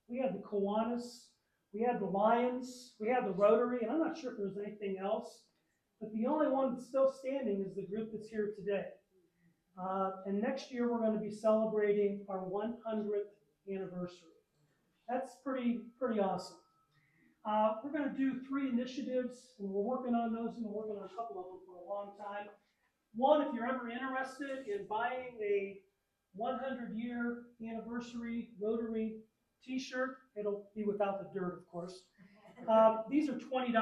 [SPEAKER 5] we had the Kiwanis, we had the Lions, we had the Rotary, and I'm not sure if there's anything else, but the only one that's still standing is the group that's here today. And next year we're going to be celebrating our 100th anniversary. That's pretty awesome. We're going to do 3 initiatives, and we're working on those, and we're working on a couple of them for a long time. One, if you're ever interested in buying a 100-year anniversary Rotary t-shirt, it'll be without the dirt, of course. These are $20,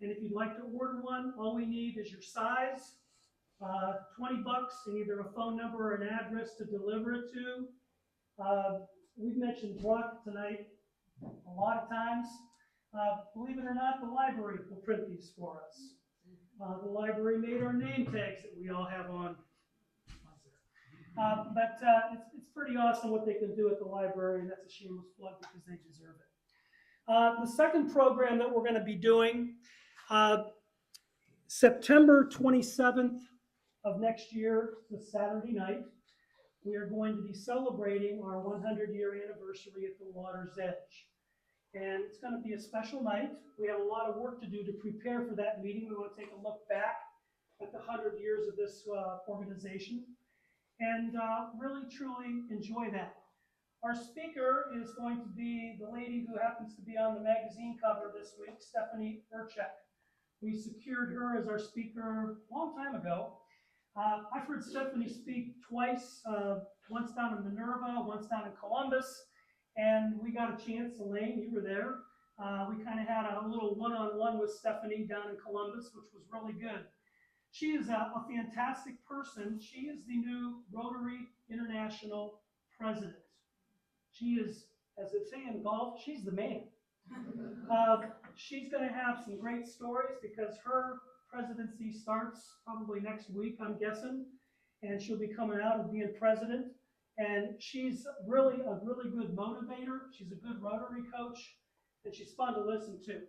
[SPEAKER 5] and if you'd like to order one, all we need is your size, $20, and either a phone number or an address to deliver it to. We've mentioned Brock tonight a lot of times. Believe it or not, the library will print these for us. The library made our name tags that we all have on. It's pretty awesome what they can do at the library, and that's a shameless plug because they deserve it. The second program that we're going to be doing, September 27th of next year, it's a Saturday night, we are going to be celebrating our 100-year anniversary at the water's edge. And it's going to be a special night. We have a lot of work to do to prepare for that meeting. We want to take a look back at the 100 years of this organization and really, truly enjoy that. Our speaker is going to be the lady who happens to be on the magazine cover this week, Stephanie Urchek. We secured her as our speaker a long time ago. I've heard Stephanie speak twice, once down in Minerva, once down in Columbus. And we got a chance, Elaine, you were there. We kind of had a little one-on-one with Stephanie down in Columbus, which was really good. She is a fantastic person. She is the new Rotary International president. She is, as they say in golf, she's the man. She's going to have some great stories because her presidency starts probably next week, I'm guessing, and she'll be coming out and being president. And she's really a really good motivator. She's a good Rotary coach, and she's fun to listen to.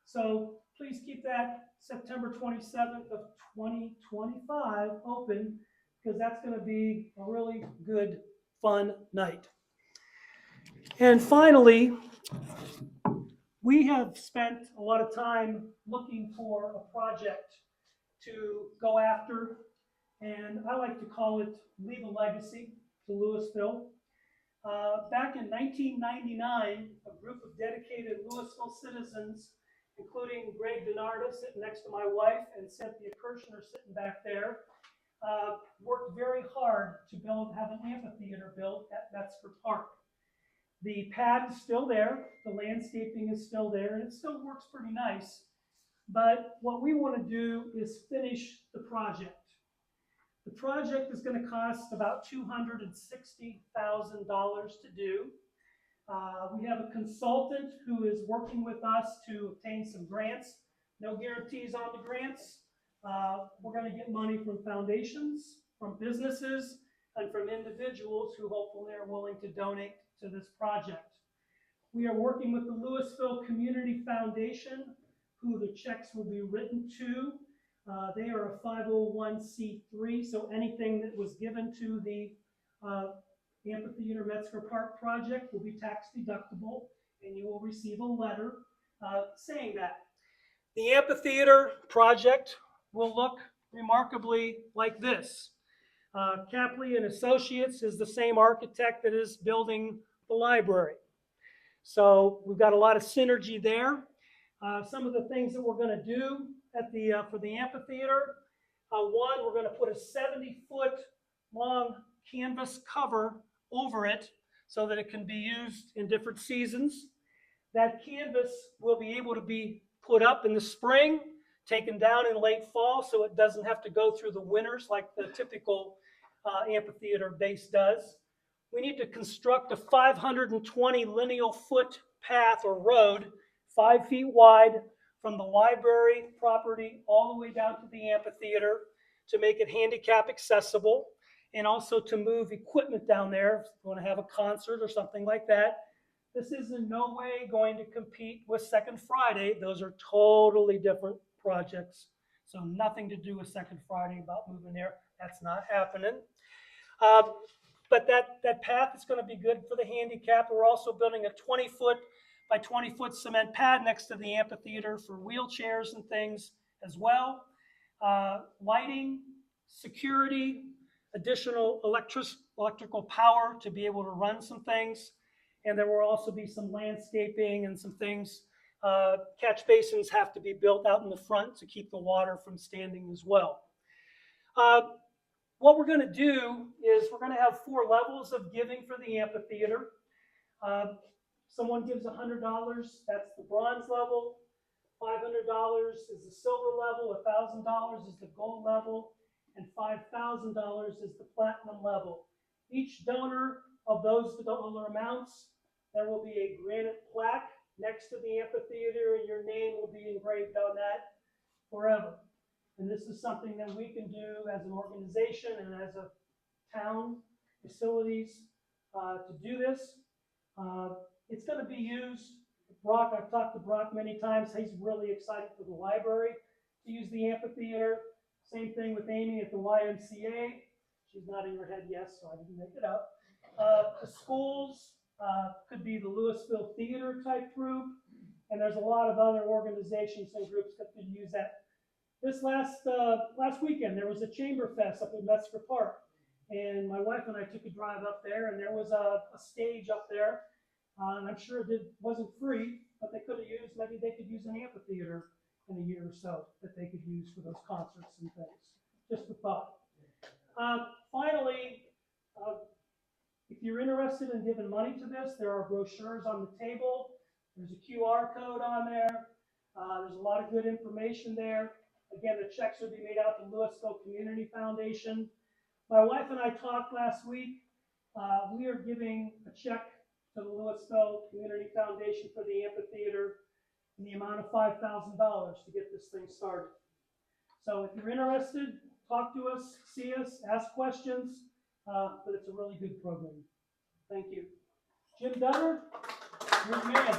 [SPEAKER 5] So please keep that September 27th of 2025 open, because that's going to be a really good, fun night. And finally, we have spent a lot of time looking for a project to go after, and I like to call it Leave a Legacy to Louisville. Back in 1999, a group of dedicated Louisville citizens including Greg Denarda sitting next to my wife and Cynthia Kirshner sitting back there, worked very hard to have an amphitheater built at Metzger Park. The pad is still there, the landscaping is still there, and it still works pretty nice. But what we want to do is finish the project. The project is going to cost about $260,000 to do. We have a consultant who is working with us to obtain some grants. No guarantees on the grants. We're going to get money from foundations, from businesses, and from individuals who hopefully are willing to donate to this project. We are working with the Louisville Community Foundation, who the checks will be written to. They are a 501c3, so anything that was given to the Amphitheater Metzger Park project will be tax deductible, and you will receive a letter saying that. The amphitheater project will look remarkably like this. Capley and Associates is the same architect that is building the library. So we've got a lot of synergy there. Some of the things that we're going to do at for the amphitheater, one, we're going to put a 70-foot long canvas cover over it so that it can be used in different seasons. That canvas will be able to be put up in the spring, taken down in late fall, so it doesn't have to go through the winters like the typical amphitheater base does. We need to construct a 520 lineal foot path or road, 5 feet wide, from the library property all the way down to the amphitheater to make it handicap accessible, and also to move equipment down there if you want to have a concert or something like that. This is in no way going to compete with Second Friday. Those are totally different projects. So nothing to do with Second Friday about moving there. That's not happening. But that path is going to be good for the handicap. We're also building a 20-foot by 20-foot cement pad next to the amphitheater for wheelchairs and things as well. Lighting, security, additional electrical power to be able to run some things. And there will also be some landscaping and some things. Catch basins have to be built out in the front to keep the water from standing as well. What we're going to do is we're going to have 4 levels of giving for the amphitheater. Someone gives $100, that's the bronze level. $500 is the silver level, $1,000 is the gold level, and $5,000 is the platinum level. Each donor of those dollar amounts, there will be a granite plaque next to the amphitheater, and your name will be engraved on that forever. And this is something that we can do as an organization and as a town, facilities, to do this. It's going to be used. Brock, I've talked to Brock many times. He's really excited for the library to use the amphitheater. Same thing with Amy at the YMCA. She's nodding her head yes, so I didn't make it up. The schools could be the Louisville Theater type group, and there's a lot of other organizations and groups that could use that. This last weekend, there was a Chamber Fest up in Metzger Park, and my wife and I took a drive up there, and there was a stage up there, and I'm sure it wasn't free, but they could have used, maybe they could use an amphitheater in a year or so that they could use for those concerts and things. Just a thought. Finally, if you're interested in giving money to this, there are brochures on the table. There's a QR code on there. There's a lot of good information there. Again, the checks will be made out to Louisville Community Foundation. My wife and I talked last week. We are giving a check to the Louisville Community Foundation for the amphitheater in the amount of $5,000 to get this thing started. So if you're interested, talk to us, see us, ask questions, but it's a really good program. Thank you. Jim Dutter, you're the man.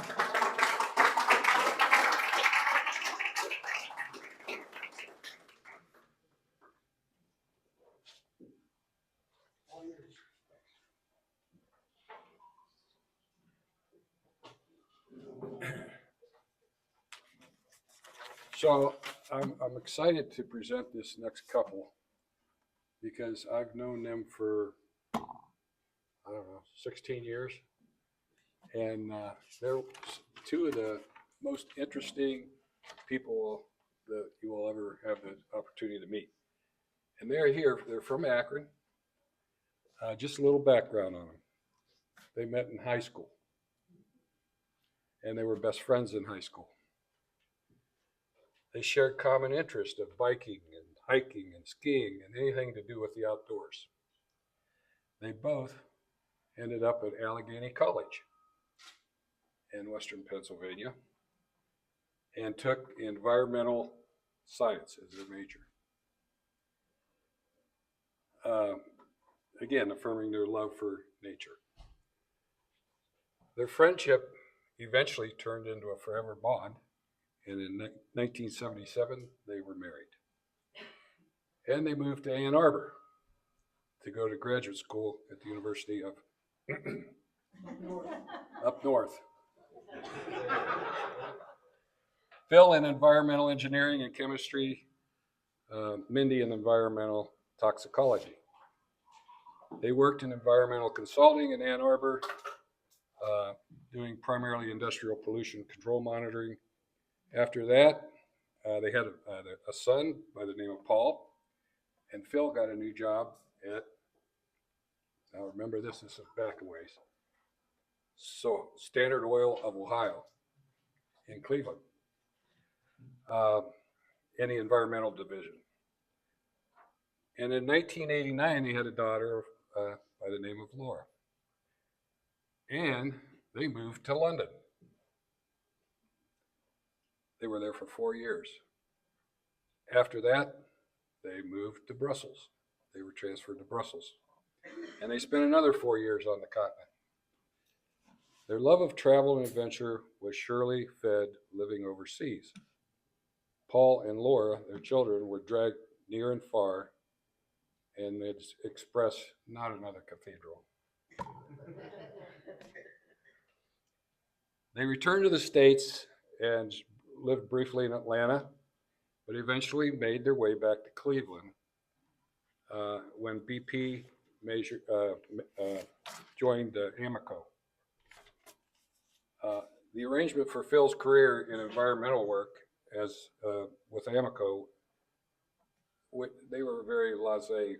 [SPEAKER 8] So I'm excited to present this next couple because I've known them for, I don't know, 16 years. And they're 2 of the most interesting people that you will ever have the opportunity to meet. And they're here, they're from Akron. Just a little background on them. They met in high school, and they were best friends in high school. They shared common interest of biking and hiking and skiing and anything to do with the outdoors. They both ended up at Allegheny College in Western Pennsylvania and took environmental science as their major. Again, affirming their love for nature. Their friendship eventually turned into a forever bond, and in 1977, they were married. And they moved to Ann Arbor to go to graduate school at the University of up north. Phil in environmental engineering and chemistry, Mindy in environmental toxicology. They worked in environmental consulting in Ann Arbor, doing primarily industrial pollution control monitoring. After that, they had a son by the name of Paul, and Phil got a new job at, now remember this is back a ways, so Standard Oil of Ohio in Cleveland, in the environmental division. And in 1989, they had a daughter by the name of Laura. And they moved to London. They were there for 4 years. After that, they moved to Brussels. They were transferred to Brussels. And they spent another 4 years on the continent. Their love of travel and adventure was surely fed living overseas. Paul and Laura, their children, were dragged near and far, and they'd express, not another cathedral. They returned to the States and lived briefly in Atlanta, but eventually made their way back to Cleveland when BP joined Amoco. The arrangement for Phil's career in environmental work as with Amoco, they were very laissez,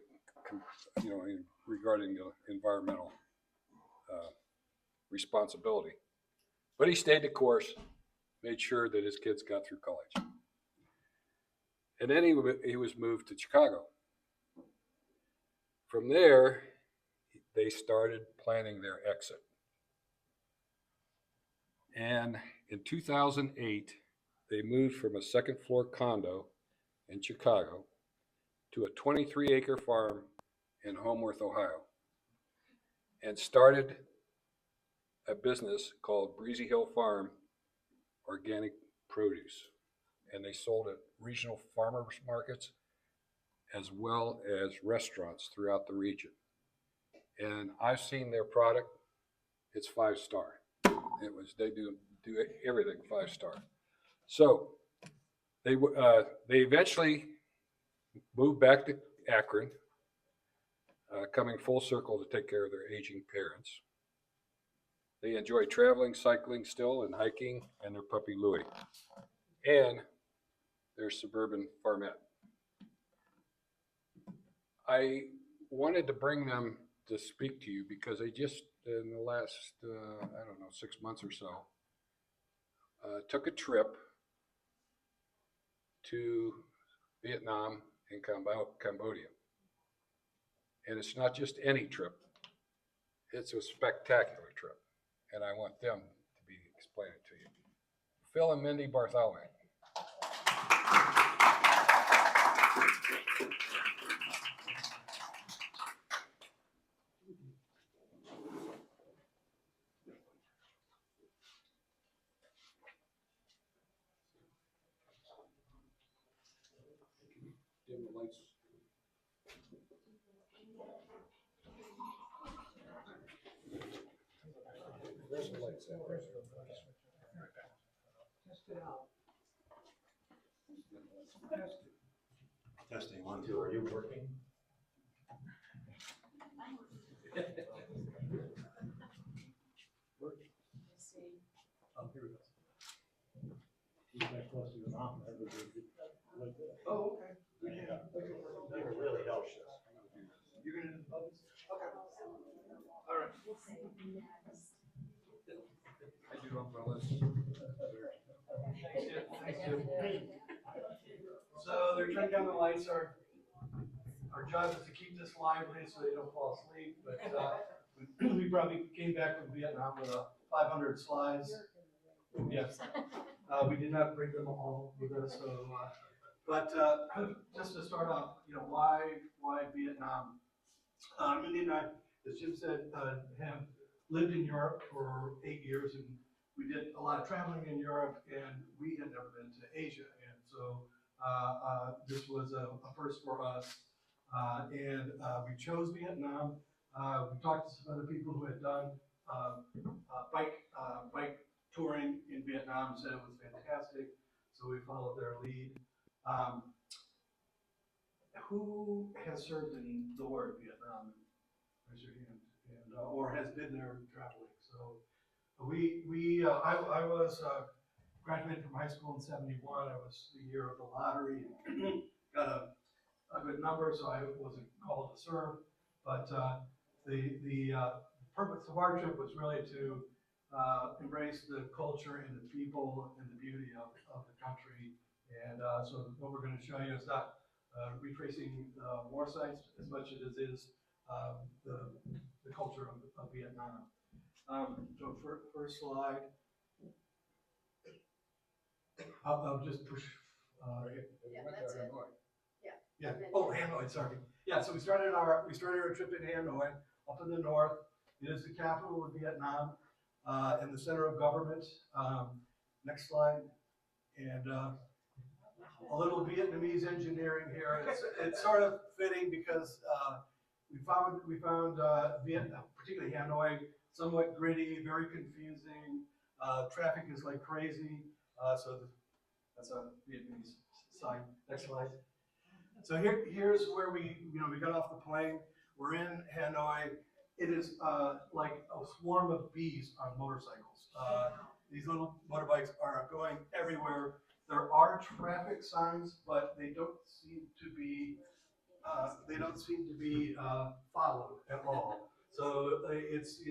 [SPEAKER 8] regarding environmental responsibility. But he stayed the course, made sure that his kids got through college. And then he was moved to Chicago. From there, they started planning their exit. And in 2008, they moved from a second floor condo in Chicago to a 23-acre farm in Homeworth, Ohio, and started a business called Breezy Hill Farm Organic Produce. And they sold at regional farmers markets as well as restaurants throughout the region. And I've seen their product. It's 5-star. They do everything 5-star. So they eventually moved back to Akron, coming full circle to take care of their aging parents. They enjoy traveling, cycling still, and hiking, and their puppy Louie, and their suburban farmette. I wanted to bring them to speak to you because they just, in the last, 6 months or so, took a trip to Vietnam and Cambodia. And it's not just any trip, it's a spectacular trip. And I want them to be explaining it to you. Phil and Mindy Bartholomae. Dim the lights. Where's the lights at? Test it out.
[SPEAKER 2] Testing 1, 2. Are you working?
[SPEAKER 1] Let's see.
[SPEAKER 2] Oh, here we go. Keep that close to the
[SPEAKER 8] I do on my list.
[SPEAKER 2] Thanks, Jim. So they're turning down the lights. Our job is to keep this lively so they don't fall asleep. But we probably came back from Vietnam with 500 slides. Yes. We did not bring them all with us. So, but just to start off, why Vietnam? Mindy and I, as Jim said, have lived in Europe for 8 years, and we did a lot of traveling in Europe, and we had never been to Asia, and so this was a first for us, and we chose Vietnam. We talked to some other people who had done bike touring in Vietnam, said it was fantastic, so we followed their lead. Who has served in the war in Vietnam? Raise your hand, and or has been there traveling. So I was graduated from high school in '71. I was the year of the lottery, and got a good number, so I wasn't called to serve. But the purpose of our trip was really to embrace the culture and the people and the beauty of the country. And so what we're going to show you is not retracing war sites as much as it is the culture of Vietnam. So first slide. I'll just push.
[SPEAKER 1] Yeah, that's it.
[SPEAKER 2] Yeah. Oh, Hanoi. Sorry. Yeah. So we started our trip in Hanoi, up in the north. It is the capital of Vietnam and the center of government. Next slide. And a little Vietnamese engineering here. It's sort of fitting because we found Vietnam, particularly Hanoi, somewhat gritty, very confusing. Traffic is like crazy. So that's a Vietnamese sign. Next slide. So here's where we got off the plane. We're in Hanoi. It is like a swarm of bees on motorcycles. These little motorbikes are going everywhere. There are traffic signs, but they don't seem to be followed at all. So it's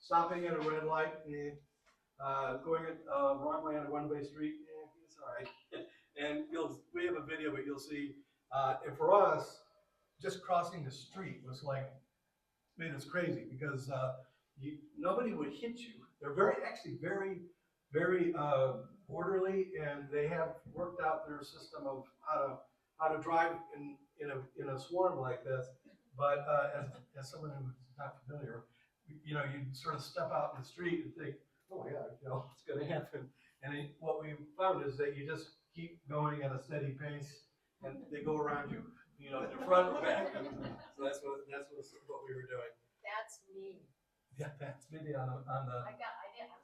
[SPEAKER 2] stopping at a red light, going wrong way on a one-way street. It's all right. And we have a video, but you'll see. And for us, just crossing the street was made us crazy because nobody would hit you. They're very orderly, and they have worked out their system of how to drive in a swarm like this. But as someone who's not familiar, you sort of step out in the street and think, oh yeah, what's going to happen? And what we found is that you just keep going at a steady pace, and they go around you, in the front or back. So that's what we were doing.
[SPEAKER 1] That's me.
[SPEAKER 2] Yeah, that's maybe on the.
[SPEAKER 1] I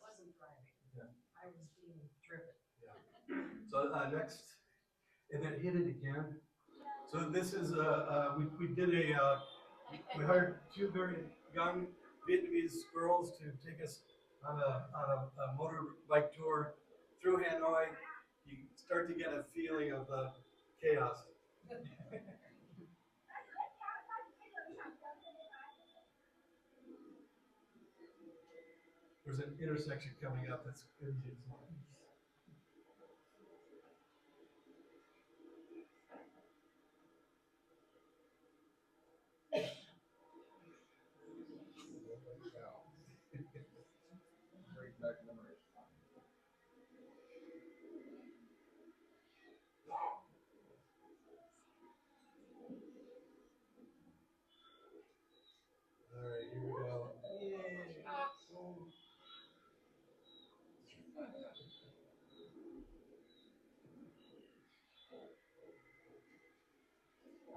[SPEAKER 1] wasn't driving.
[SPEAKER 2] Yeah.
[SPEAKER 1] I was being driven.
[SPEAKER 2] Yeah. So next, and then hit it again. So this is we hired two very young Vietnamese girls to take us on a motorbike tour through Hanoi. You start to get a feeling of the chaos. There's an intersection coming up that's good. All right, here we go. Yay.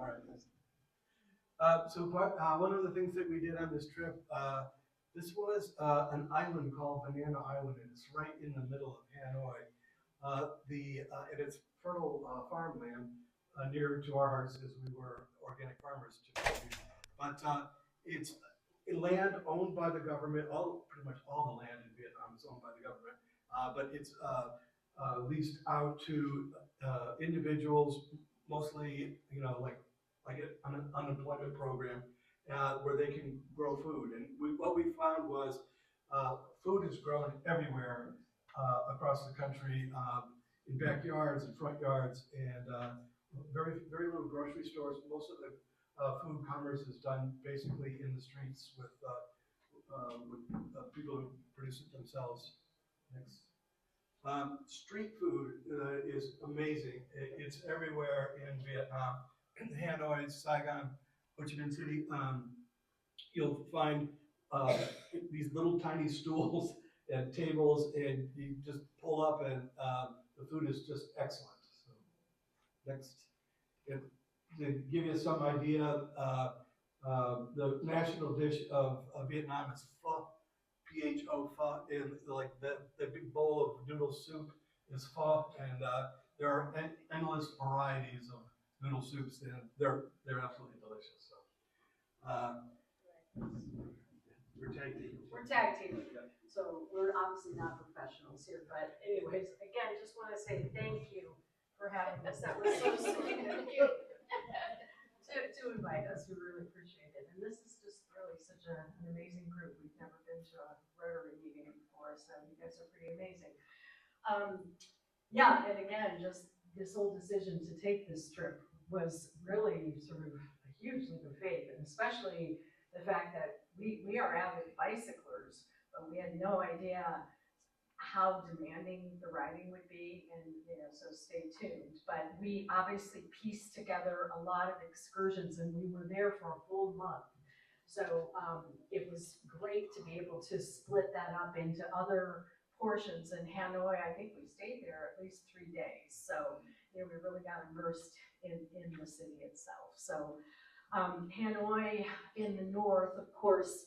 [SPEAKER 2] All right. So one of the things that we did on this trip, this was an island called Banana Island, and it's right in the middle of Hanoi. And it's fertile farmland near to our hearts because we were organic farmers. But it's land owned by the government. Pretty much all the land in Vietnam is owned by the government, but it's leased out to individuals, mostly like an unemployment program,
[SPEAKER 11] where they can grow food. And what we found was food is grown everywhere across the country, in backyards and front yards, and very little grocery stores. Most of the food commerce is done basically in the streets with people who produce it themselves. Next. Street food is amazing. It's everywhere in Vietnam, Hanoi, Saigon, Ho Chi Minh City. You'll find these little tiny stools and tables, and you just pull up, and the food is just excellent. So, next. And to give you some idea, the national dish of Vietnam is pho, P-H-O, pho, and like the big bowl of noodle soup is pho, and there are endless varieties of noodle soups, and they're absolutely delicious. So, we're tag team.
[SPEAKER 1] We're tag team. So we're obviously not professionals here, but anyways, again, just want to say thank you for having us. That was so sweet of you to invite us. We really appreciate it. And this is just really such an amazing group. We've never been to a Rotary meeting before, so you guys are pretty amazing. Yeah, and again, just this whole decision to take this trip was really sort of a huge leap of faith, and especially the fact that we are avid bicyclers, but we had no idea how demanding the riding would be, and so stay tuned. But we obviously pieced together a lot of excursions, and we were there for a full month. So it was great to be able to split that up into other portions. In Hanoi, I think we stayed there at least 3 days. So we really got immersed in the city itself. So Hanoi in the north, of course,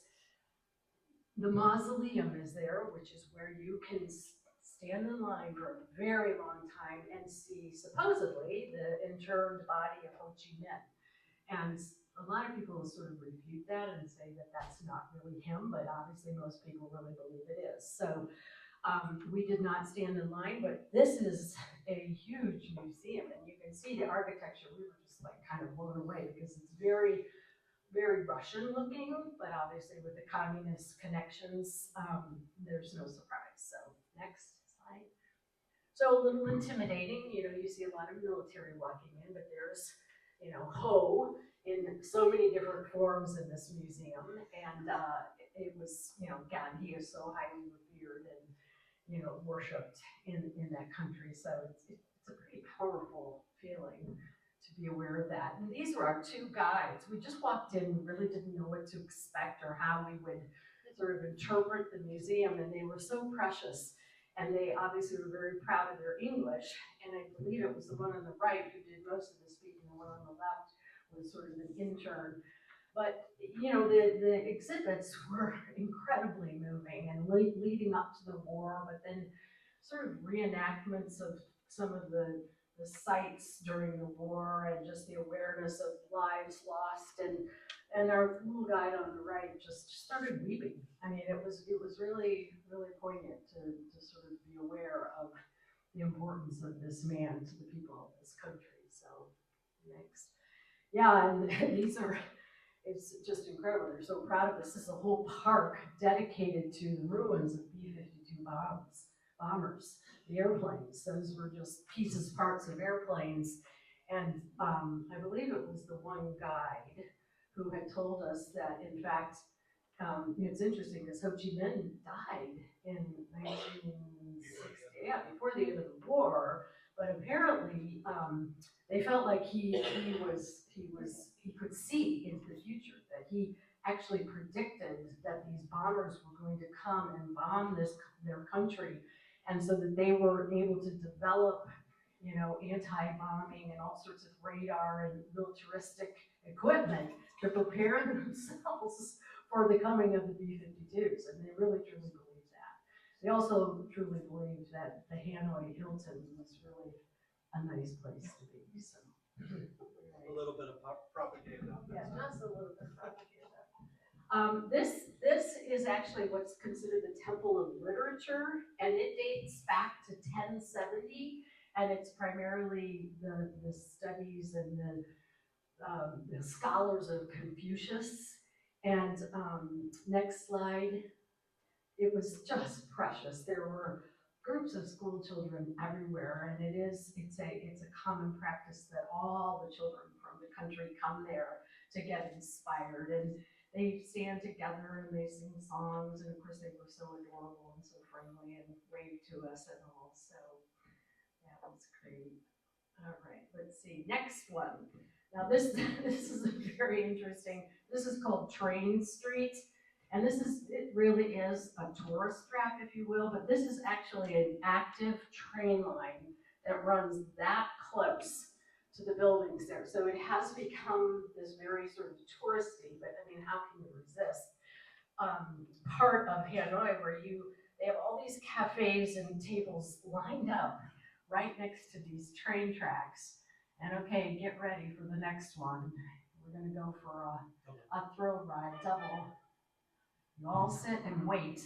[SPEAKER 1] the mausoleum is there, which is where you can stand in line for a very long time and see supposedly the interned body of Ho Chi Minh. And a lot of people sort of refute that and say that that's not really him, but obviously most people really believe it is. So we did not stand in line, but this is a huge museum, and you can see the architecture. We were just like kind of blown away because it's very, very Russian looking, but obviously with the communist connections, there's no surprise. So next slide. So a little intimidating, you see a lot of military walking in, but there's, Ho in so many different forms in this museum. And it was, God, he is so highly revered and, worshipped in that country. So it's a pretty powerful feeling to be aware of that. And these were our two guides. We just walked in, really didn't know what to expect or how we would sort of interpret the museum, and they were so precious. And they obviously were very proud of their English, and I believe it was the one on the right who did most of the speaking, the one on the left was sort of an intern. But, the exhibits were incredibly moving and leading up to the war, but then sort of reenactments of some of the sites during the war and just the awareness of lives lost. And our little guide on the right just started weeping. I mean, it was really, really poignant to sort of be aware of the importance of this man to the people of this country. So next. Yeah, and it's just incredible. They're so proud of this. This is a whole park dedicated to the ruins of B-52 bombers, the airplanes. Those were just parts of airplanes. And I believe it was the one guide who had told us that, in fact, it's interesting because Ho Chi Minh died in 1960, before the end of the war. But apparently, they felt like he could see into the future, that he actually predicted that these bombers were going to come and bomb their country, and so that they were able to develop, anti-bombing and all sorts of radar and militaristic equipment to prepare themselves for the coming of the B-52s, and they really truly believed that. They also truly believed that the Hanoi Hilton was really a nice place to be. So
[SPEAKER 11] A little bit of propaganda.
[SPEAKER 1] yeah, just a little bit of propaganda. This is actually what's considered the Temple of Literature, and it dates back to 1070, and it's primarily the studies and the scholars of Confucius.
[SPEAKER 12] And next slide, it was just precious. There were groups of school children everywhere, and it's a common practice that all the children from the country come there to get inspired. And they stand together and they sing songs, and of course they were so adorable and so friendly and waved to us and all. So that was great. All right, let's see, next one. Now this is very interesting. This is called Train Street. And it really is a tourist trap, if you will, but this is actually an active train line that runs that close to the buildings there. So it has become this very sort of touristy, but I mean, how can you resist? Part of Hanoi where they have all these cafes and tables lined up right next to these train tracks. And okay, get ready for the next one. We're gonna go for a thrill ride, double. You all sit and wait,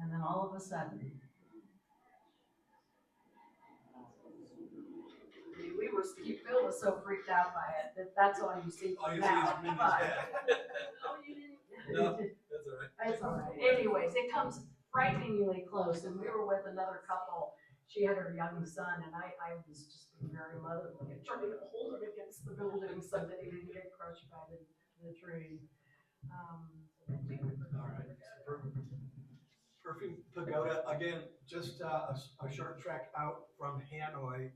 [SPEAKER 12] and then all of a sudden, Phil was so freaked out by it that's all you see
[SPEAKER 11] All you
[SPEAKER 12] now.
[SPEAKER 11] see is Mindy's head.
[SPEAKER 12] Oh, you didn't?
[SPEAKER 11] No, that's all right.
[SPEAKER 12] It's all right. Anyways, it comes frighteningly close, and we were with another couple. She had her young son, and I was just being very motherly and trying to hold him against the building so that he didn't get crushed by the train.
[SPEAKER 11] All right. Perfume Pagoda, again, just a short trek out from Hanoi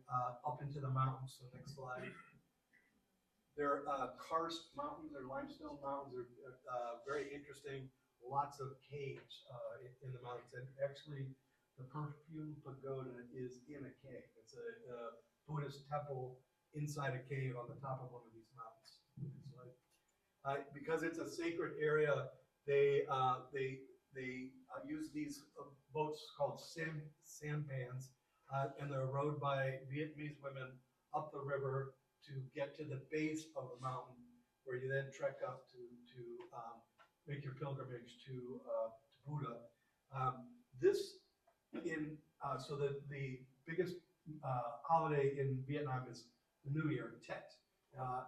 [SPEAKER 11] up into the mountains. So next slide. They're karst mountains, they're limestone mountains. They're very interesting. Lots of caves in the mountains. And actually, the Perfume Pagoda is in a cave. It's a Buddhist temple inside a cave on the top of one of these mountains. Next slide. Because it's a sacred area, they use these boats called sampans, and they're rowed by Vietnamese women up the river to get to the base of the mountain, where you then trek up to make your pilgrimage to Buddha. So the biggest holiday in Vietnam is the New Year, Tet.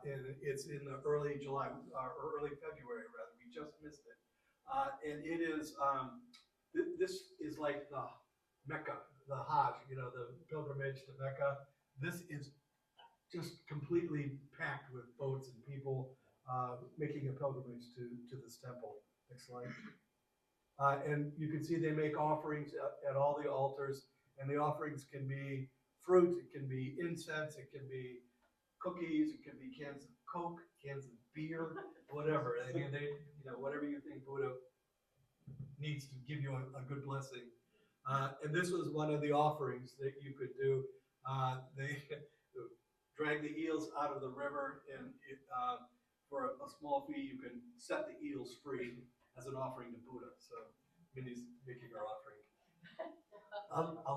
[SPEAKER 11] And it's in the early July, or early February rather. We just missed it. And it is, this is like the Mecca, the Hajj, the pilgrimage to Mecca. This is just completely packed with boats and people making a pilgrimage to this temple. Next slide. And you can see they make offerings at all the altars, and the offerings can be fruit, it can be incense, it can be cookies, it can be cans of Coke, cans of beer, whatever. I mean, whatever you think Buddha needs to give you a good blessing. And this was one of the offerings that you could do. They drag the eels out of the river, and for a small fee, you can set the eels free as an offering to Buddha. So Mindy's making our offering. A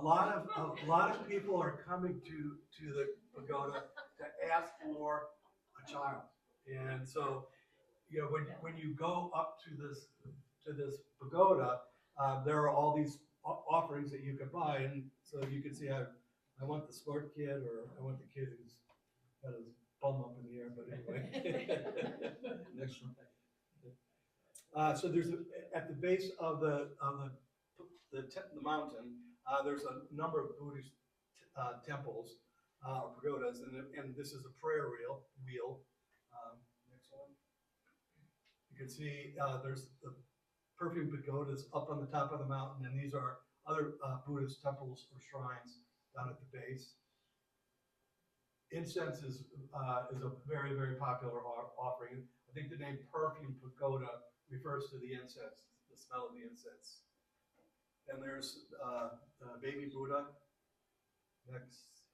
[SPEAKER 11] lot of people are coming to the pagoda to ask for a child, and so when you go up to this pagoda, there are all these offerings that you can buy, and so you can see I want the smart kid, or I want the kid who's got his bum up in the air. But anyway, next one. So there's at the base of the mountain, there's a number of Buddhist temples or pagodas, and this is a prayer wheel. Next one. You can see there's the Perfume Pagodas up on the top of the mountain, and these are other Buddhist temples or shrines down at the base. Incense is a very, very popular offering. I think the name Perfume Pagoda refers to the incense, the smell of the incense. And there's baby Buddha next.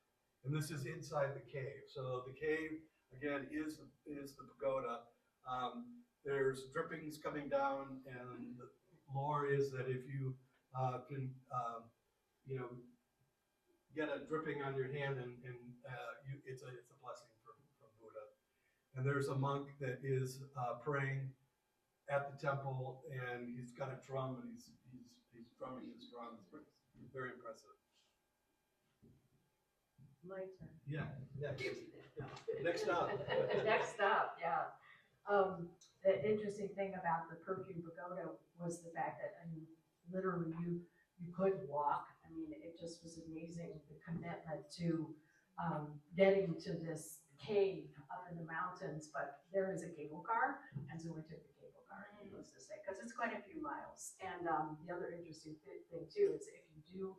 [SPEAKER 11] And this is inside the cave. So the cave, again, is the pagoda. There's drippings coming down, and the lore is that if you can, get a dripping on your hand, and it's a blessing from Buddha. And there's a monk that is praying at the temple, and he's got a drum, and he's drumming his drum. It's very impressive.
[SPEAKER 12] My turn.
[SPEAKER 11] Yeah, next. Next up.
[SPEAKER 12] Next up, yeah. the interesting thing about the perfume pagoda was the fact that, I mean, literally you could walk. I mean, it just was amazing, the commitment to getting to this cave up in the mountains, but there is a cable car, and so we took the cable car, needless to say, because it's quite a few miles. And the other interesting thing too is if you do,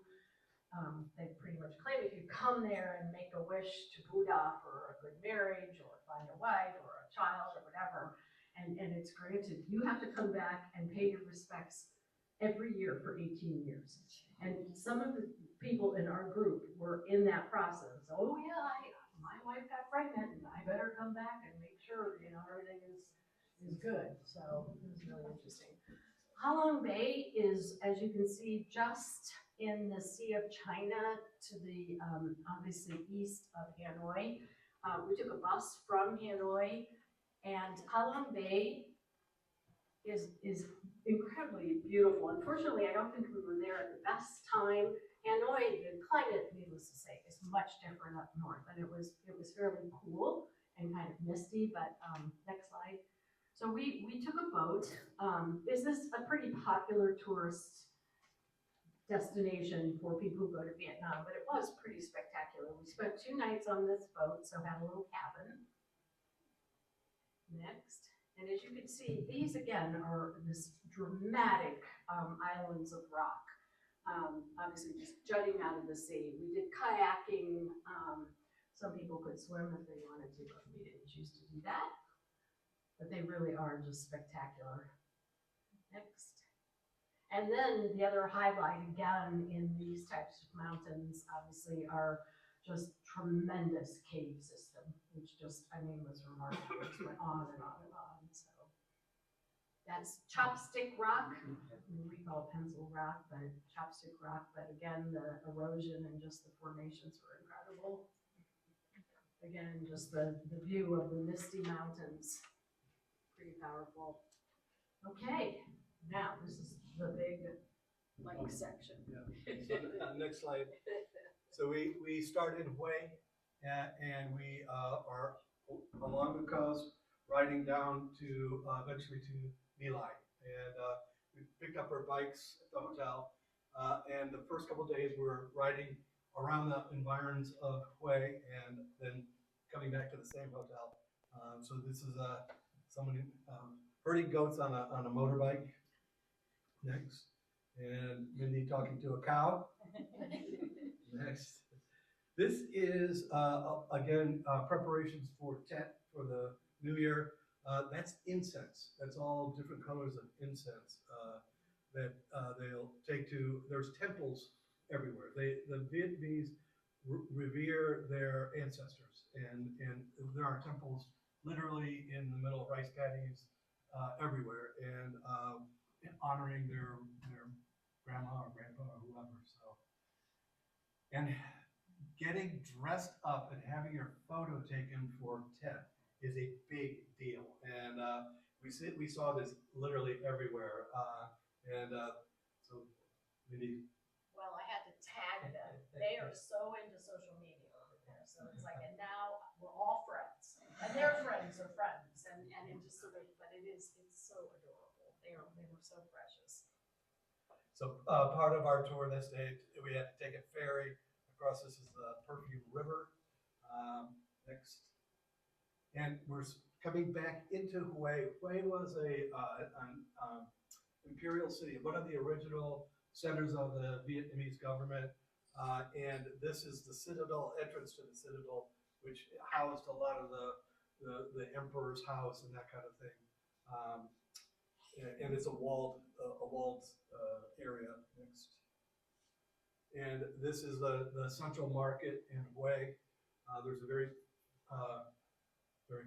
[SPEAKER 12] they pretty much claim if you come there and make a wish to Buddha for a good marriage or find a wife or a child or whatever, and it's granted, you have to come back and pay your respects every year for 18 years. And some of the people in our group were in that process. Oh yeah, my wife got pregnant and I better come back and make sure, you know, everything is good. So it was really interesting. Halong Bay is, as you can see, just in the Sea of China to the obviously east of Hanoi. We took a bus from Hanoi, and Halong Bay is incredibly beautiful. Unfortunately, I don't think we were there at the best time. Hanoi, the climate, needless to say, is much different up north, and it was fairly cool and kind of misty. But next slide. So we took a boat. This is a pretty popular tourist destination for people who go to Vietnam, but it was pretty spectacular. We spent 2 nights on this boat, so had a little cabin. Next. And as you can see, these again are this dramatic islands of rock, obviously just jutting out of the sea. We did kayaking. Some people could swim if they wanted to, but we didn't choose to do that. But they really are just spectacular. Next. And then the other highlight again in these types of mountains, obviously, are just tremendous cave system, which just, I mean, was remarkable. It just went on and on and on. So that's chopstick rock. We call it pencil rock, but chopstick rock. But again, the erosion and just the formations were incredible. Again, just the view of the misty mountains, pretty powerful. Okay, now this is the big lake section.
[SPEAKER 11] Yeah. So, next slide. So we started in Hue, and we are along the coast, riding down to eventually to My Lai. And we picked up our bikes at the hotel. And the first couple of days we were riding around the environs of Hue and then coming back to the same hotel. So this is someone herding goats on a motorbike. Next. And Mindy talking to a cow. Next. This is, again, preparations for Tet, for the New Year. That's incense. That's all different colors of incense that they'll take to, there's temples everywhere. The Vietnamese revere their ancestors, and there are temples literally in the middle of rice paddies everywhere, and honoring their grandma or grandpa or whoever. So, and getting dressed up and having your photo taken for Tet is a big deal, and we saw this literally everywhere, so maybe.
[SPEAKER 12] Well, I had to tag them. They are so into social media over there. So it's like, and now we're all friends, and their friends are friends, and it just sort of, but it's so adorable. They were so precious.
[SPEAKER 11] So part of our tour this day, we had to take a ferry across. This is the Perfume River. Next. And we're coming back into Hue. Hue was an imperial city, one of the original centers of the Vietnamese government. And this is the citadel, entrance to the citadel, which housed a lot of the emperor's house and that kind of thing. And it's a walled area. Next. And this is the central market in Hue. There's a very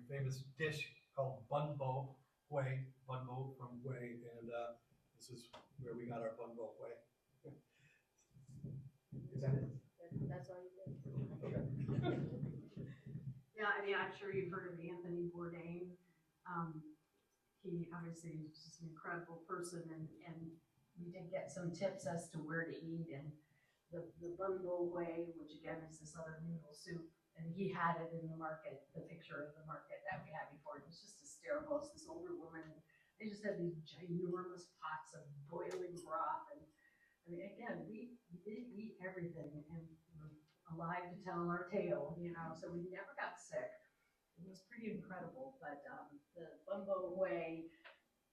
[SPEAKER 11] famous dish called bun bo Hue, bun bo from Hue, and this is where we got our bun bo Hue. Is that it?
[SPEAKER 12] That's all you did. Yeah, I mean, I'm sure you've heard of Anthony Bourdain. He obviously is just an incredible person, and we did get some tips as to where to eat, and the bun bo Hue, which again is this other noodle soup, and he had it in the market, the picture of the market that we had before. It was just hysterical. It's this older woman. They just had these ginormous pots of boiling broth. And I mean, again, we did eat everything and we're alive to tell our tale, you know, so we never got sick. It was pretty incredible, but the bumbo way,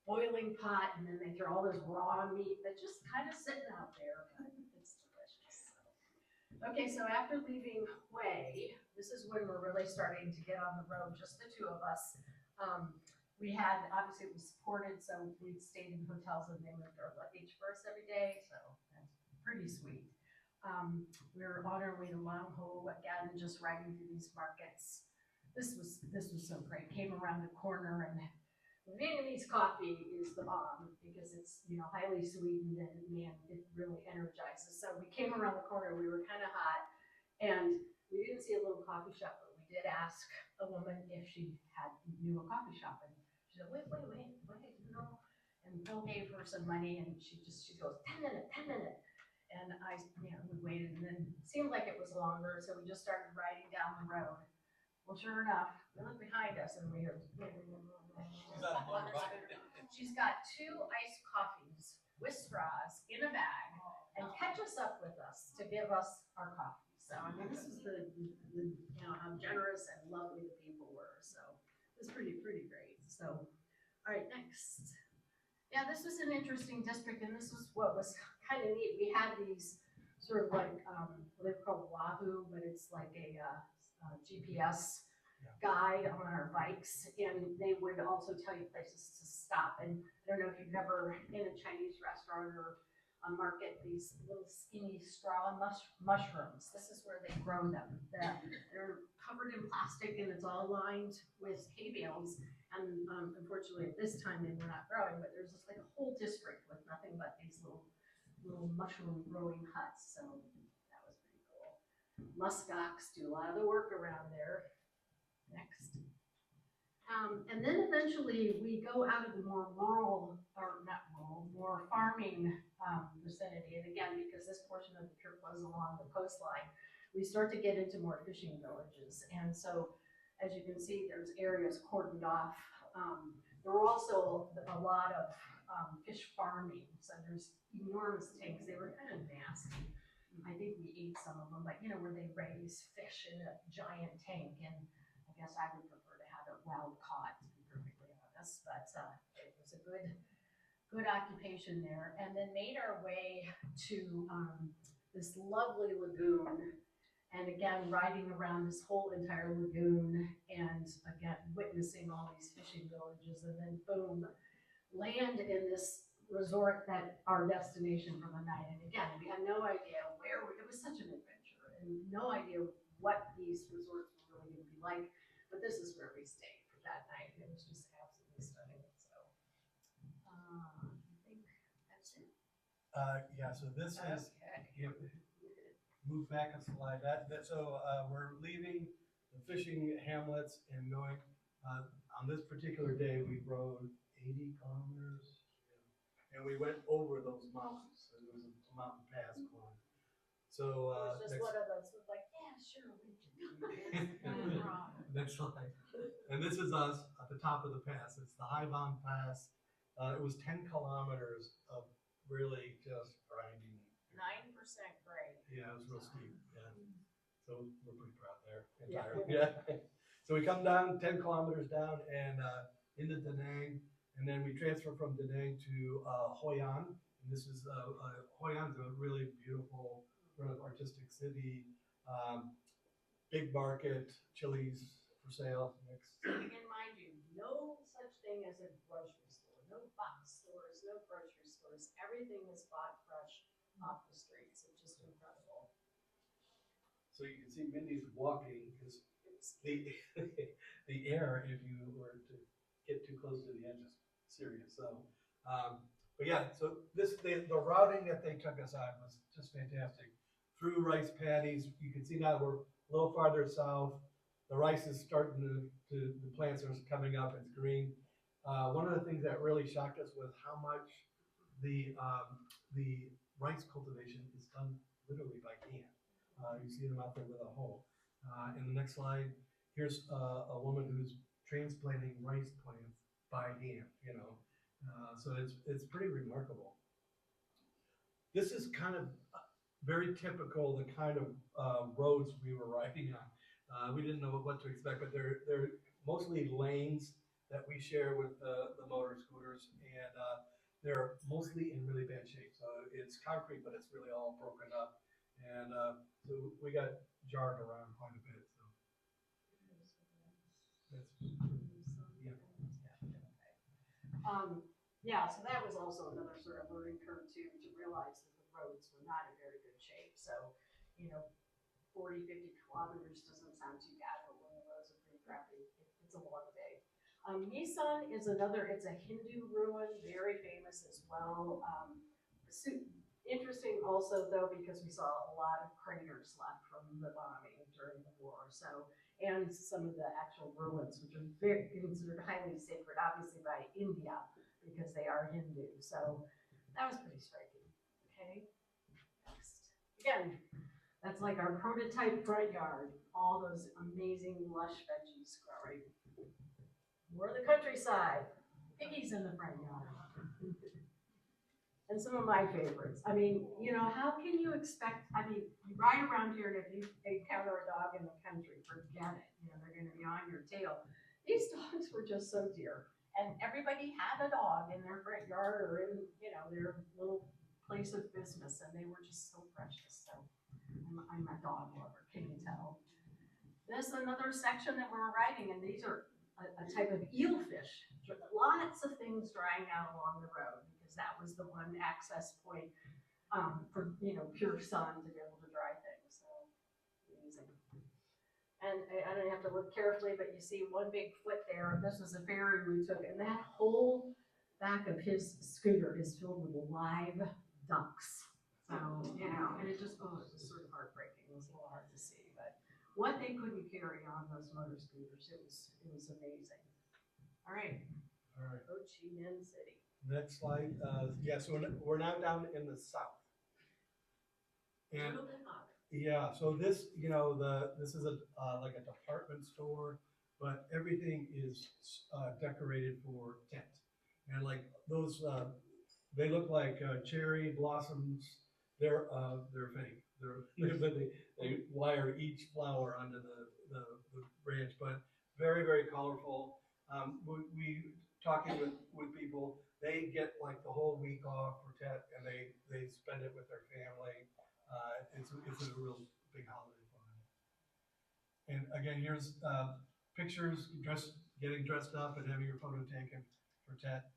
[SPEAKER 12] boiling pot, and then they throw all this raw meat that's just kind of sitting out there, but it's delicious. Okay, so after leaving Hue, this is when we're really starting to get on the road, just the two of us. We had, obviously it was supported, so we stayed in hotels and they moved our luggage for us every day, so that's pretty sweet. We were on our way to Lang Ho, again, just riding through these markets. This was so great. Came around the corner and Vietnamese coffee is the bomb because it's, you know, highly sweetened and man, it really energizes. So we came around the corner, we were kind of hot and we didn't see a little coffee shop, but we did ask a woman if she knew a coffee shop and she said, wait, you know, and Phil gave her some money and she goes, 10 minutes. And we waited and then it seemed like it was longer. So we just started riding down the road. Well, sure enough, we look behind us and we hear, she's got 2 iced coffees with straws in a bag and catch us up with us to give us our coffee. So, I mean, this is the you know, how generous and lovely the people were. So it was pretty great. So, all right, next. Yeah, this was an interesting district, and this was what was kind of neat. We had these sort of like, they're called Wahoo, but it's like a GPS guide on our bikes, and they would also tell you places to stop. And I don't know if you've ever in a Chinese restaurant or a market, these little skinny straw mushrooms. This is where they grow them. They're covered in plastic and it's all lined with hay bales. And unfortunately at this time they were not growing, but there's just like a whole district with nothing but these little mushroom growing huts. So that was pretty cool. Muskox do a lot of the work around there. Next. And then eventually we go out of the more rural, or not rural, more farming vicinity. And again, because this portion of the trip was along the coastline, we start to get into more fishing villages. And so, as you can see, there's areas cordoned off. There were also a lot of fish farming. So there's enormous tanks. They were kind of nasty. I think we ate some of them, but you know, where they raise fish in a giant tank. And I guess I would prefer to have it wild caught, to be perfectly honest. But it was a good occupation there. And then made our way to this lovely lagoon. And again, riding around this whole entire lagoon and again, witnessing all these fishing villages, and then boom, land in this resort that our destination for the night. And again, we had no idea it was such an adventure and no idea what these resorts were really gonna be like, but this is where we stayed for that night. It was just absolutely stunning. So, I think that's it.
[SPEAKER 11] Yeah, so this is,
[SPEAKER 12] Okay.
[SPEAKER 11] move back a slide. So we're leaving the fishing hamlets and going, on this particular day, we rode 80 kilometers. And we went over those mountains. So there was a mountain pass going. So
[SPEAKER 12] It was just one of those was like, yeah, sure, we can. No problem.
[SPEAKER 11] next slide. And this is us at the top of the pass. It's the High Bond Pass. It was 10 kilometers of really just grinding.
[SPEAKER 12] 9% grade.
[SPEAKER 11] Yeah, it was real steep. Yeah. So we're pretty proud there.
[SPEAKER 12] Yeah.
[SPEAKER 11] Yeah. So we come down 10 kilometers down and into Da Nang, and then we transfer from Da Nang to Hoi An. And this is Hoi An's a really beautiful, sort of artistic city. Big market, chilies for sale. Next.
[SPEAKER 12] And mind you, no such thing as a grocery store. No box stores, no grocery stores. Everything is bought fresh off the streets. It's just incredible.
[SPEAKER 11] So you can see Mindy's walking because the air, if you were to get too close to the edge, is serious. So, but yeah, so the routing that they took us on was just fantastic. Through rice paddies, you can see now we're a little farther south. The rice is starting the plants are coming up. It's green. One of the things that really shocked us was how much the rice cultivation is done literally by hand. You see them out there with a hoe. In the next slide, here's a woman who's transplanting rice plants by hand, you know. So it's pretty remarkable. This is kind of very typical, the kind of roads we were riding on. We didn't know what to expect, but they're mostly lanes that we share with the motor scooters, and they're mostly in really bad shape. So it's concrete, but it's really all broken up, and so we got jarred around quite a bit. So that's
[SPEAKER 12] Yeah, so that was also another sort of learning curve too, to realize that the roads were not in very good shape. So, 40, 50 kilometers doesn't sound too bad, but when the roads are pretty crappy, it's a long day. Nisan is it's a Hindu ruin, very famous as well. Interesting also though, because we saw a lot of craters left from the bombing during the war. So, and some of the actual ruins, which are very considered highly sacred, obviously by India, because they are Hindu. So that was pretty striking. Okay, next. Again, that's like our prototype front yard. All those amazing lush veggies growing. More the countryside. Piggies in the front yard. And some of my favorites. I mean, how can you expect, you ride around here and if you encounter a dog in the country, forget it. They're going to be on your tail. These dogs were just so dear. And everybody had a dog in their front yard or in, their little place of business, and they were just so precious. So I'm a dog lover, can you tell? This is another section that we're riding, and these are a type of eelfish. Lots of things drying out along the road because that was the one access point for pure sun to be able to dry things. So amazing. And I don't have to look carefully, but you see one big foot there. This was a ferry we took, and that whole back of his scooter is filled with live ducks. So, and it just, it was sort of heartbreaking. It was a little hard to see, but what they couldn't carry on those motor scooters, it was amazing. All right. Ho Chi Minh City.
[SPEAKER 11] Next slide. So we're now down in the south. And yeah, so this, this is like a department store, but everything is decorated for tent. And like those, they look like cherry blossoms. They're fake. They wire each flower onto the branch, but very, very colorful. We talking with people, they get like the whole week off for tent, and they spend it with their family. It's a real big holiday for them. And again, here's pictures, getting dressed up and having your photo taken for Tet.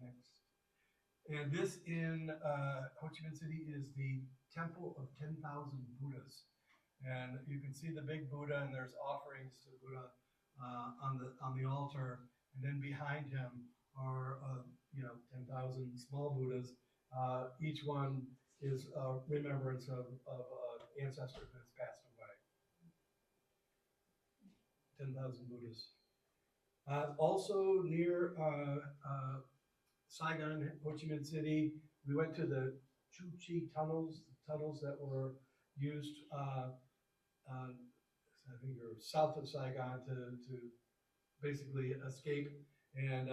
[SPEAKER 11] Next. And this in Ho Chi Minh City is the Temple of 10,000 Buddhas. And you can see the big Buddha, and there's offerings to Buddha on the altar. And then behind him are 10,000 small Buddhas. Each one is a remembrance of ancestor that has passed away. 10,000 Buddhas. Also near Saigon, Ho Chi Minh City, we went to the Chu Chi tunnels that were used, I think they were south of Saigon to basically escape. And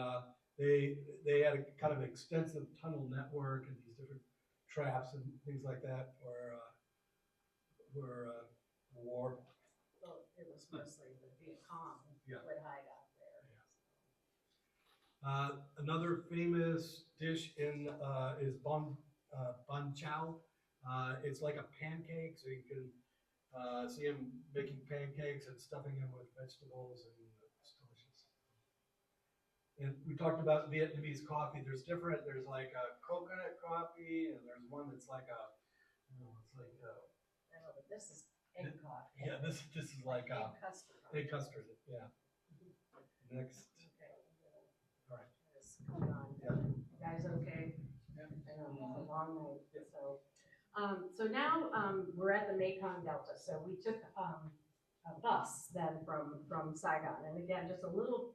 [SPEAKER 11] they had a kind of extensive tunnel network and these different traps and things like that for war.
[SPEAKER 12] Well, it was mostly the Viet Cong would hide out there.
[SPEAKER 11] Yeah. Another famous dish is bun chow. It's like a pancake, so you can see them making pancakes and stuffing them with vegetables, and it's delicious. And we talked about Vietnamese coffee. There's like a coconut coffee, and there's one that's like
[SPEAKER 12] this is egg coffee.
[SPEAKER 11] Yeah, this is like
[SPEAKER 12] egg custard.
[SPEAKER 11] Egg custard, yeah. Next.
[SPEAKER 12] Okay.
[SPEAKER 11] All right.
[SPEAKER 12] This coming on.
[SPEAKER 11] Yeah.
[SPEAKER 12] You guys okay?
[SPEAKER 11] Yeah.
[SPEAKER 12] I know it's a long night. Yeah. So now we're at the Mekong Delta. So we took a bus then from Saigon, and again, just a little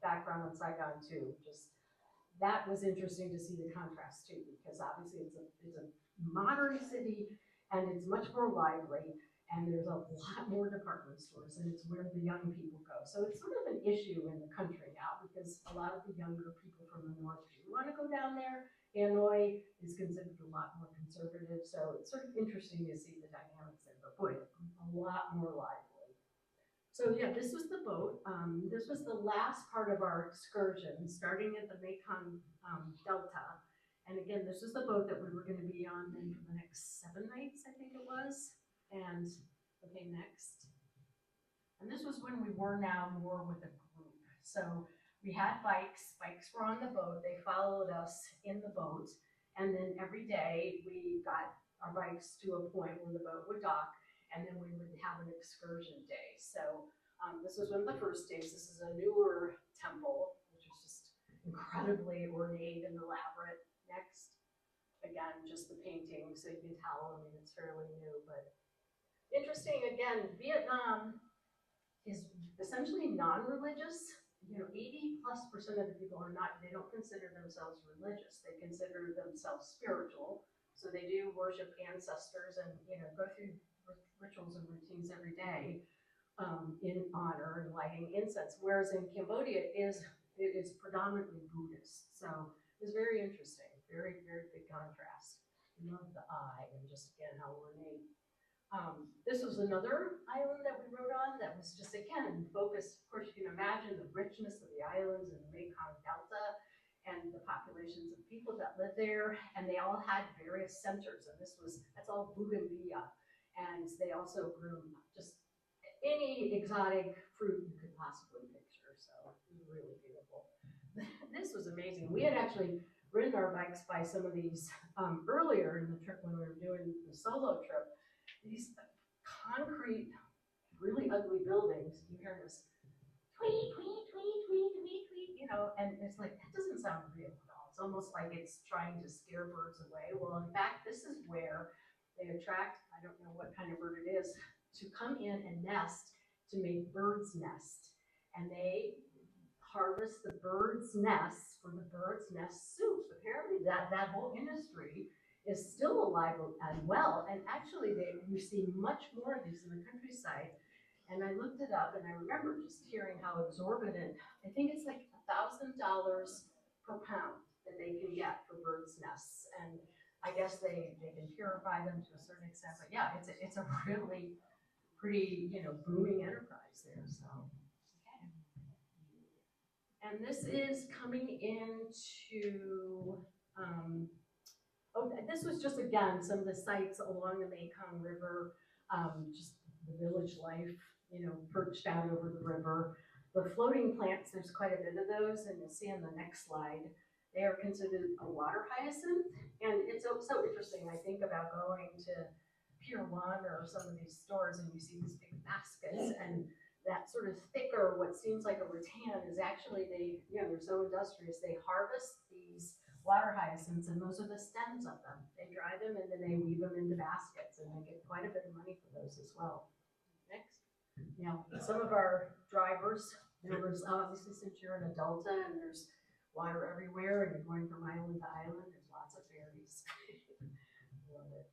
[SPEAKER 12] background on Saigon too. Just that was interesting to see the contrast too, because obviously it's a modern city and it's much more lively. And there's a lot more department stores, and it's where the young people go. So it's sort of an issue in the country now because a lot of the younger people from the north do want to go down there. Hanoi is considered a lot more conservative, so it's sort of interesting to see the dynamics there. But boy, a lot more lively. So yeah, this was the boat. This was the last part of our excursion, starting at the Mekong Delta. And again, this was the boat that we were going to be on then for the next 7 nights, I think it was. And okay, next. And this was when we were now more with a group. So we had bikes. Bikes were on the boat. They followed us in the boat. And then every day we got our bikes to a point where the boat would dock, and then we would have an excursion day. So this was one of the first days. This is a newer temple, which is just incredibly ornate and elaborate. Next. Again, just the painting, so you can tell, I mean, it's fairly new, but interesting, again, Vietnam is essentially non-religious. You know, 80+% of the people are not, they don't consider themselves religious. They consider themselves spiritual. So they do worship ancestors and, you know, go through rituals and routines every day in honor and lighting incense. Whereas in Cambodia, it is predominantly Buddhist. So it's very interesting, very, very big contrast. I love the eye and just, again, how ornate. This was another island that we rode on that was just, again, focused. Of course, you can imagine the richness of the islands in the Mekong Delta and the populations of people that live there. And they all had various centers. And that's all bougainvillea. And they also grew just any exotic fruit you could possibly picture. So it was really beautiful. This was amazing. We had actually ridden our bikes by some of these earlier in the trip when we were doing the solo trip. These concrete, really ugly buildings. You hear this tweet, tweet, tweet, tweet, tweet, tweet, you know, and it's like, that doesn't sound real at all. It's almost like it's trying to scare birds away. Well, in fact, this is where they attract, I don't know what kind of bird it is, to come in and nest to make birds' nest. And they harvest the birds' nests for the birds' nest soup. Apparently that whole industry is still alive and well, and actually you see much more of these in the countryside. And I looked it up, and I remember just hearing how exorbitant, I think it's like $1,000 per pound that they can get for birds' nests. And I guess they can purify them to a certain extent, but yeah, it's a really pretty, you know, booming enterprise there, so. Okay. And this is coming into, this was just, again, some of the sites along the Mekong River, just the village life, you know, perched out over the river. The floating plants, there's quite a bit of those, and you'll see on the next slide, they are considered a water hyacinth. And it's so interesting, I think about going to Pier 1 or some of these stores, and you see these big baskets, and that sort of thicker, what seems like a rattan is actually, they're so industrious, they harvest these water hyacinths, and those are the stems of them. They dry them and then they weave them into baskets, and they get quite a bit of money for those as well. Next. Now, some of our drivers, there was obviously, since you're in a delta and there's water everywhere and you're going from island to island, there's lots of ferries. Love it.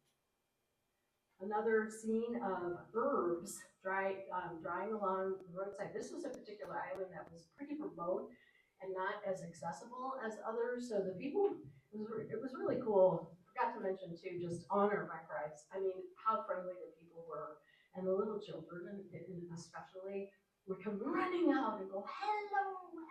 [SPEAKER 12] Another scene of herbs drying along the roadside. This was a particular island that was pretty remote and not as accessible as others. So the people, it was really cool. Forgot to mention too, just on our bike rides, I mean, how friendly the people were. And the little children, especially, would come running out and go, hello,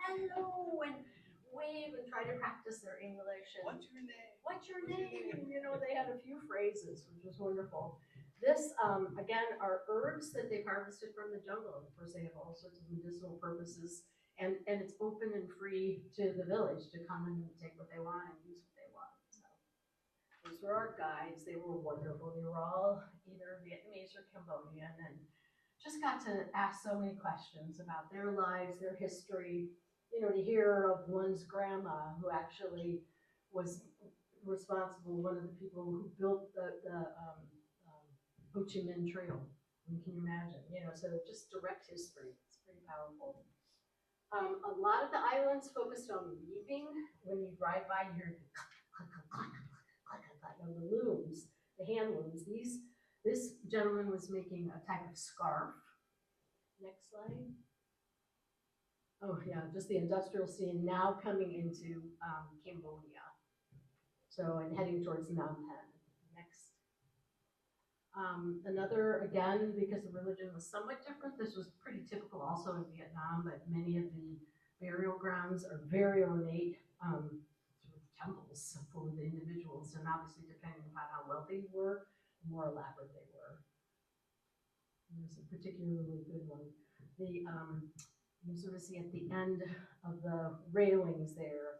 [SPEAKER 12] hello, and wave and try to practice their English. And, what's your name? What's your name? You know, they had a few phrases, which was wonderful. This, again, are herbs that they've harvested from the jungle. Of course, they have all sorts of medicinal purposes. And it's open and free to the village to come and take what they want and use what they want. So those were our guides. They were wonderful. They were all either Vietnamese or Cambodian, and just got to ask so many questions about their lives, their history. You know, to hear of one's grandma who actually was responsible, one of the people who built the Ho Chi Minh Trail. And can you imagine? You know, so just direct history. It's pretty powerful. A lot of the islands focused on weaving. When you drive by, you hear the looms, the hand looms. These This gentleman was making a type of scarf. Next slide. Oh yeah, just the industrial scene now coming into Cambodia. So, and heading towards Phnom Penh. Next. Another, again, because the religion was somewhat different, this was pretty typical also in Vietnam, but many of the burial grounds are very ornate sort of temples for the individuals, and obviously depending upon how wealthy you were, the more elaborate they were. And there's a particularly good one. The you sort of see at the end of the railings there.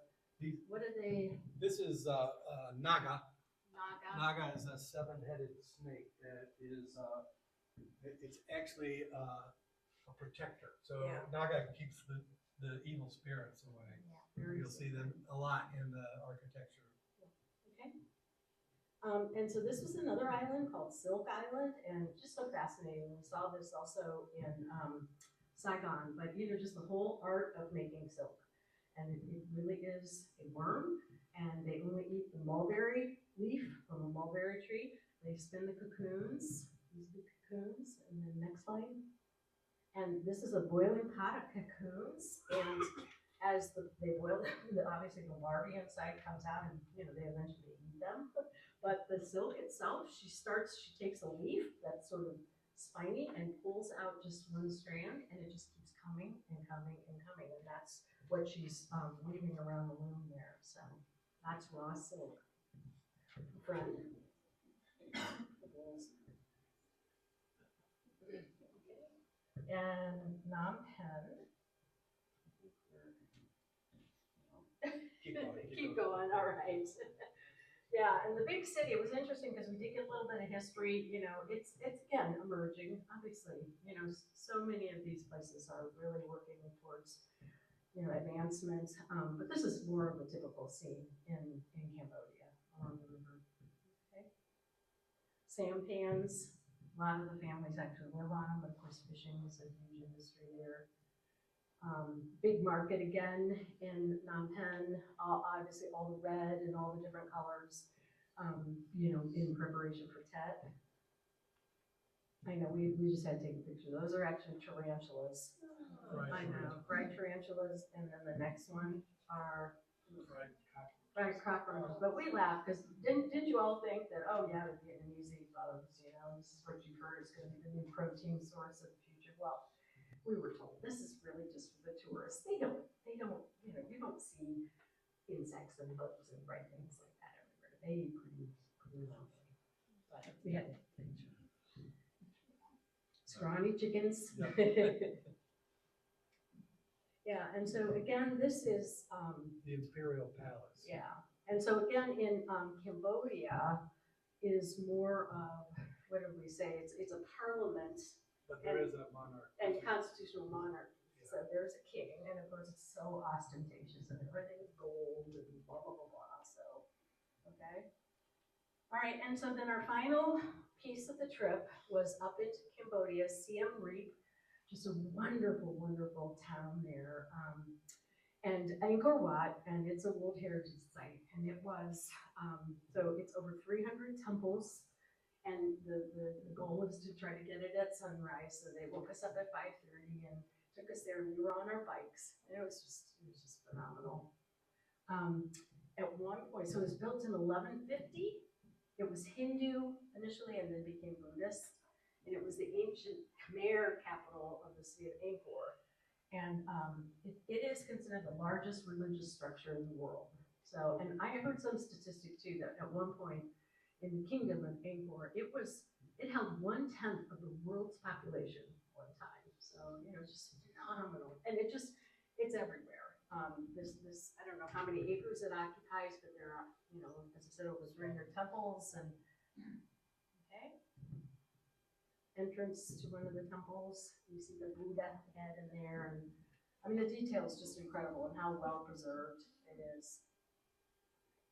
[SPEAKER 12] What are they?
[SPEAKER 11] This is Naga.
[SPEAKER 12] Naga.
[SPEAKER 11] Naga is a seven-headed snake that is, it's actually a protector. So
[SPEAKER 12] Yeah.
[SPEAKER 11] Naga keeps the evil spirits away.
[SPEAKER 12] Yeah,
[SPEAKER 11] You'll see them a lot in the architecture.
[SPEAKER 12] Okay. And so this was another island called Silk Island, and just so fascinating. We saw this also in Saigon, but you know, just the whole art of making silk. And it really is a worm, and they only eat the mulberry leaf from a mulberry tree. They spin the cocoons, these are the cocoons, and then next slide. And this is a boiling pot of cocoons, and as they boil them, obviously the larvae inside comes out, and you know, they eventually eat them. But the silk itself, she takes a leaf that's sort of spiny and pulls out just one strand, and it just keeps coming and coming and coming, and that's what she's weaving around the loom there. So that's raw silk. Friend. And Phnom Penh. Keep going. All right. Yeah, and the big city, it was interesting because we did get a little bit of history. You know, it's again emerging. Obviously, you know, so many of these places are really working towards, you know, advancement. But this is more of a typical scene in Cambodia along the river. Okay. Sampans. A lot of the families actually live on them, but of course fishing is a huge industry there. Big market again in Phnom Penh, obviously all the red and all the different colors, you know, in preparation for Tet. I know, we just had to take a picture. Those are actually tarantulas. I know, fried tarantulas, and then the next one are fried cockroaches. But we laughed because didn't you all think that, oh yeah, the Vietnamese eat bugs, you know, this is what you've heard is going to be the new protein source of the future. Well, we were told this is really just for the tourists. They don't, you know, you don't see insects and bugs and bright things like that everywhere. They eat pretty lovely. But we had to take a picture. Scrawny chickens. Yeah, and so again, this is
[SPEAKER 11] The Imperial Palace.
[SPEAKER 12] yeah, and so again in Cambodia is more of, what did we say? It's a parliament.
[SPEAKER 11] But there is a monarch.
[SPEAKER 12] And constitutional monarchy. Yeah. So there's a king, and of course it's so ostentatious, and everything is gold and blah blah blah blah. So, okay. All right, and so then our final piece of the trip was up into Cambodia, Siem Reap, just a wonderful, wonderful town there, and Angkor Wat, and it's a World Heritage Site, and it was so it's over 300 temples. And the goal was to try to get it at sunrise. So they woke us up at 5:30 and took us there. We were on our bikes, and it was just phenomenal. At one point, so it was built in 1150. It was Hindu initially, and then became Buddhist. And it was the ancient Khmer capital of the city of Angkor. And it is considered the largest religious structure in the world. So, and I heard some statistic too that at one point, in the kingdom of Angkor, it held 1/10 of the world's population one time. So, you know, just phenomenal. And it's everywhere. This, I don't know how many acres it occupies, but there are, you know, as I said, over 300 temples and, okay. Entrance to one of the temples, you see the Buddha head in there. And I mean, the detail is just incredible and how well preserved it is.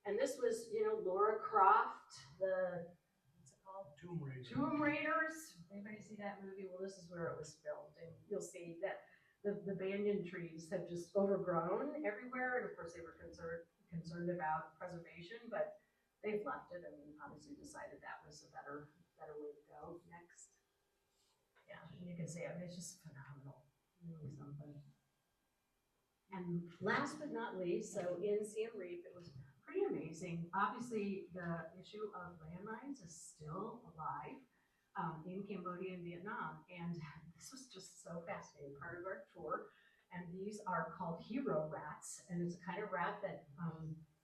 [SPEAKER 12] And this was, you know, Laura Croft, what's it called?
[SPEAKER 11] Tomb Raider.
[SPEAKER 12] Tomb Raiders. Anybody see that movie? Well, this is where it was filmed. And you'll see that the banyan trees have just overgrown everywhere. And of course, they were concerned about preservation, but they've left it and obviously decided that was the better way to go. Next. Yeah, and you can see, I mean, it's just phenomenal, really something. And last but not least, so in Siem Reap, it was pretty amazing. Obviously, the issue of landmines is still alive in Cambodia and Vietnam. And this was just so fascinating, part of our tour. And these are called hero rats. And it's a kind of rat that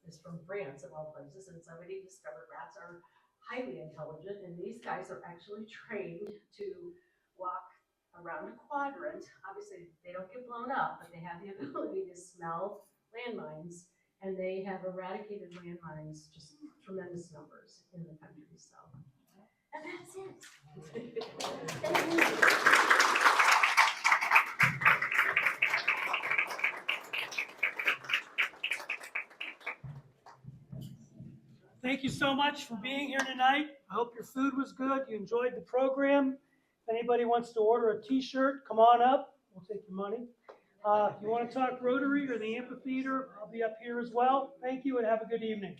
[SPEAKER 12] is from France, of all places. And somebody discovered rats are highly intelligent. And these guys are actually trained to walk around a quadrant. Obviously, they don't get blown up, but they have the ability to smell landmines, and they have eradicated landmines, just tremendous numbers in the country. So, and that's it.
[SPEAKER 5] Thank you so much for being here tonight. I hope your food was good. You enjoyed the program. If anybody wants to order a t-shirt, come on up. We'll take your money. If you want to talk Rotary or the amphitheater, I'll be up here as well. Thank you and have a good evening.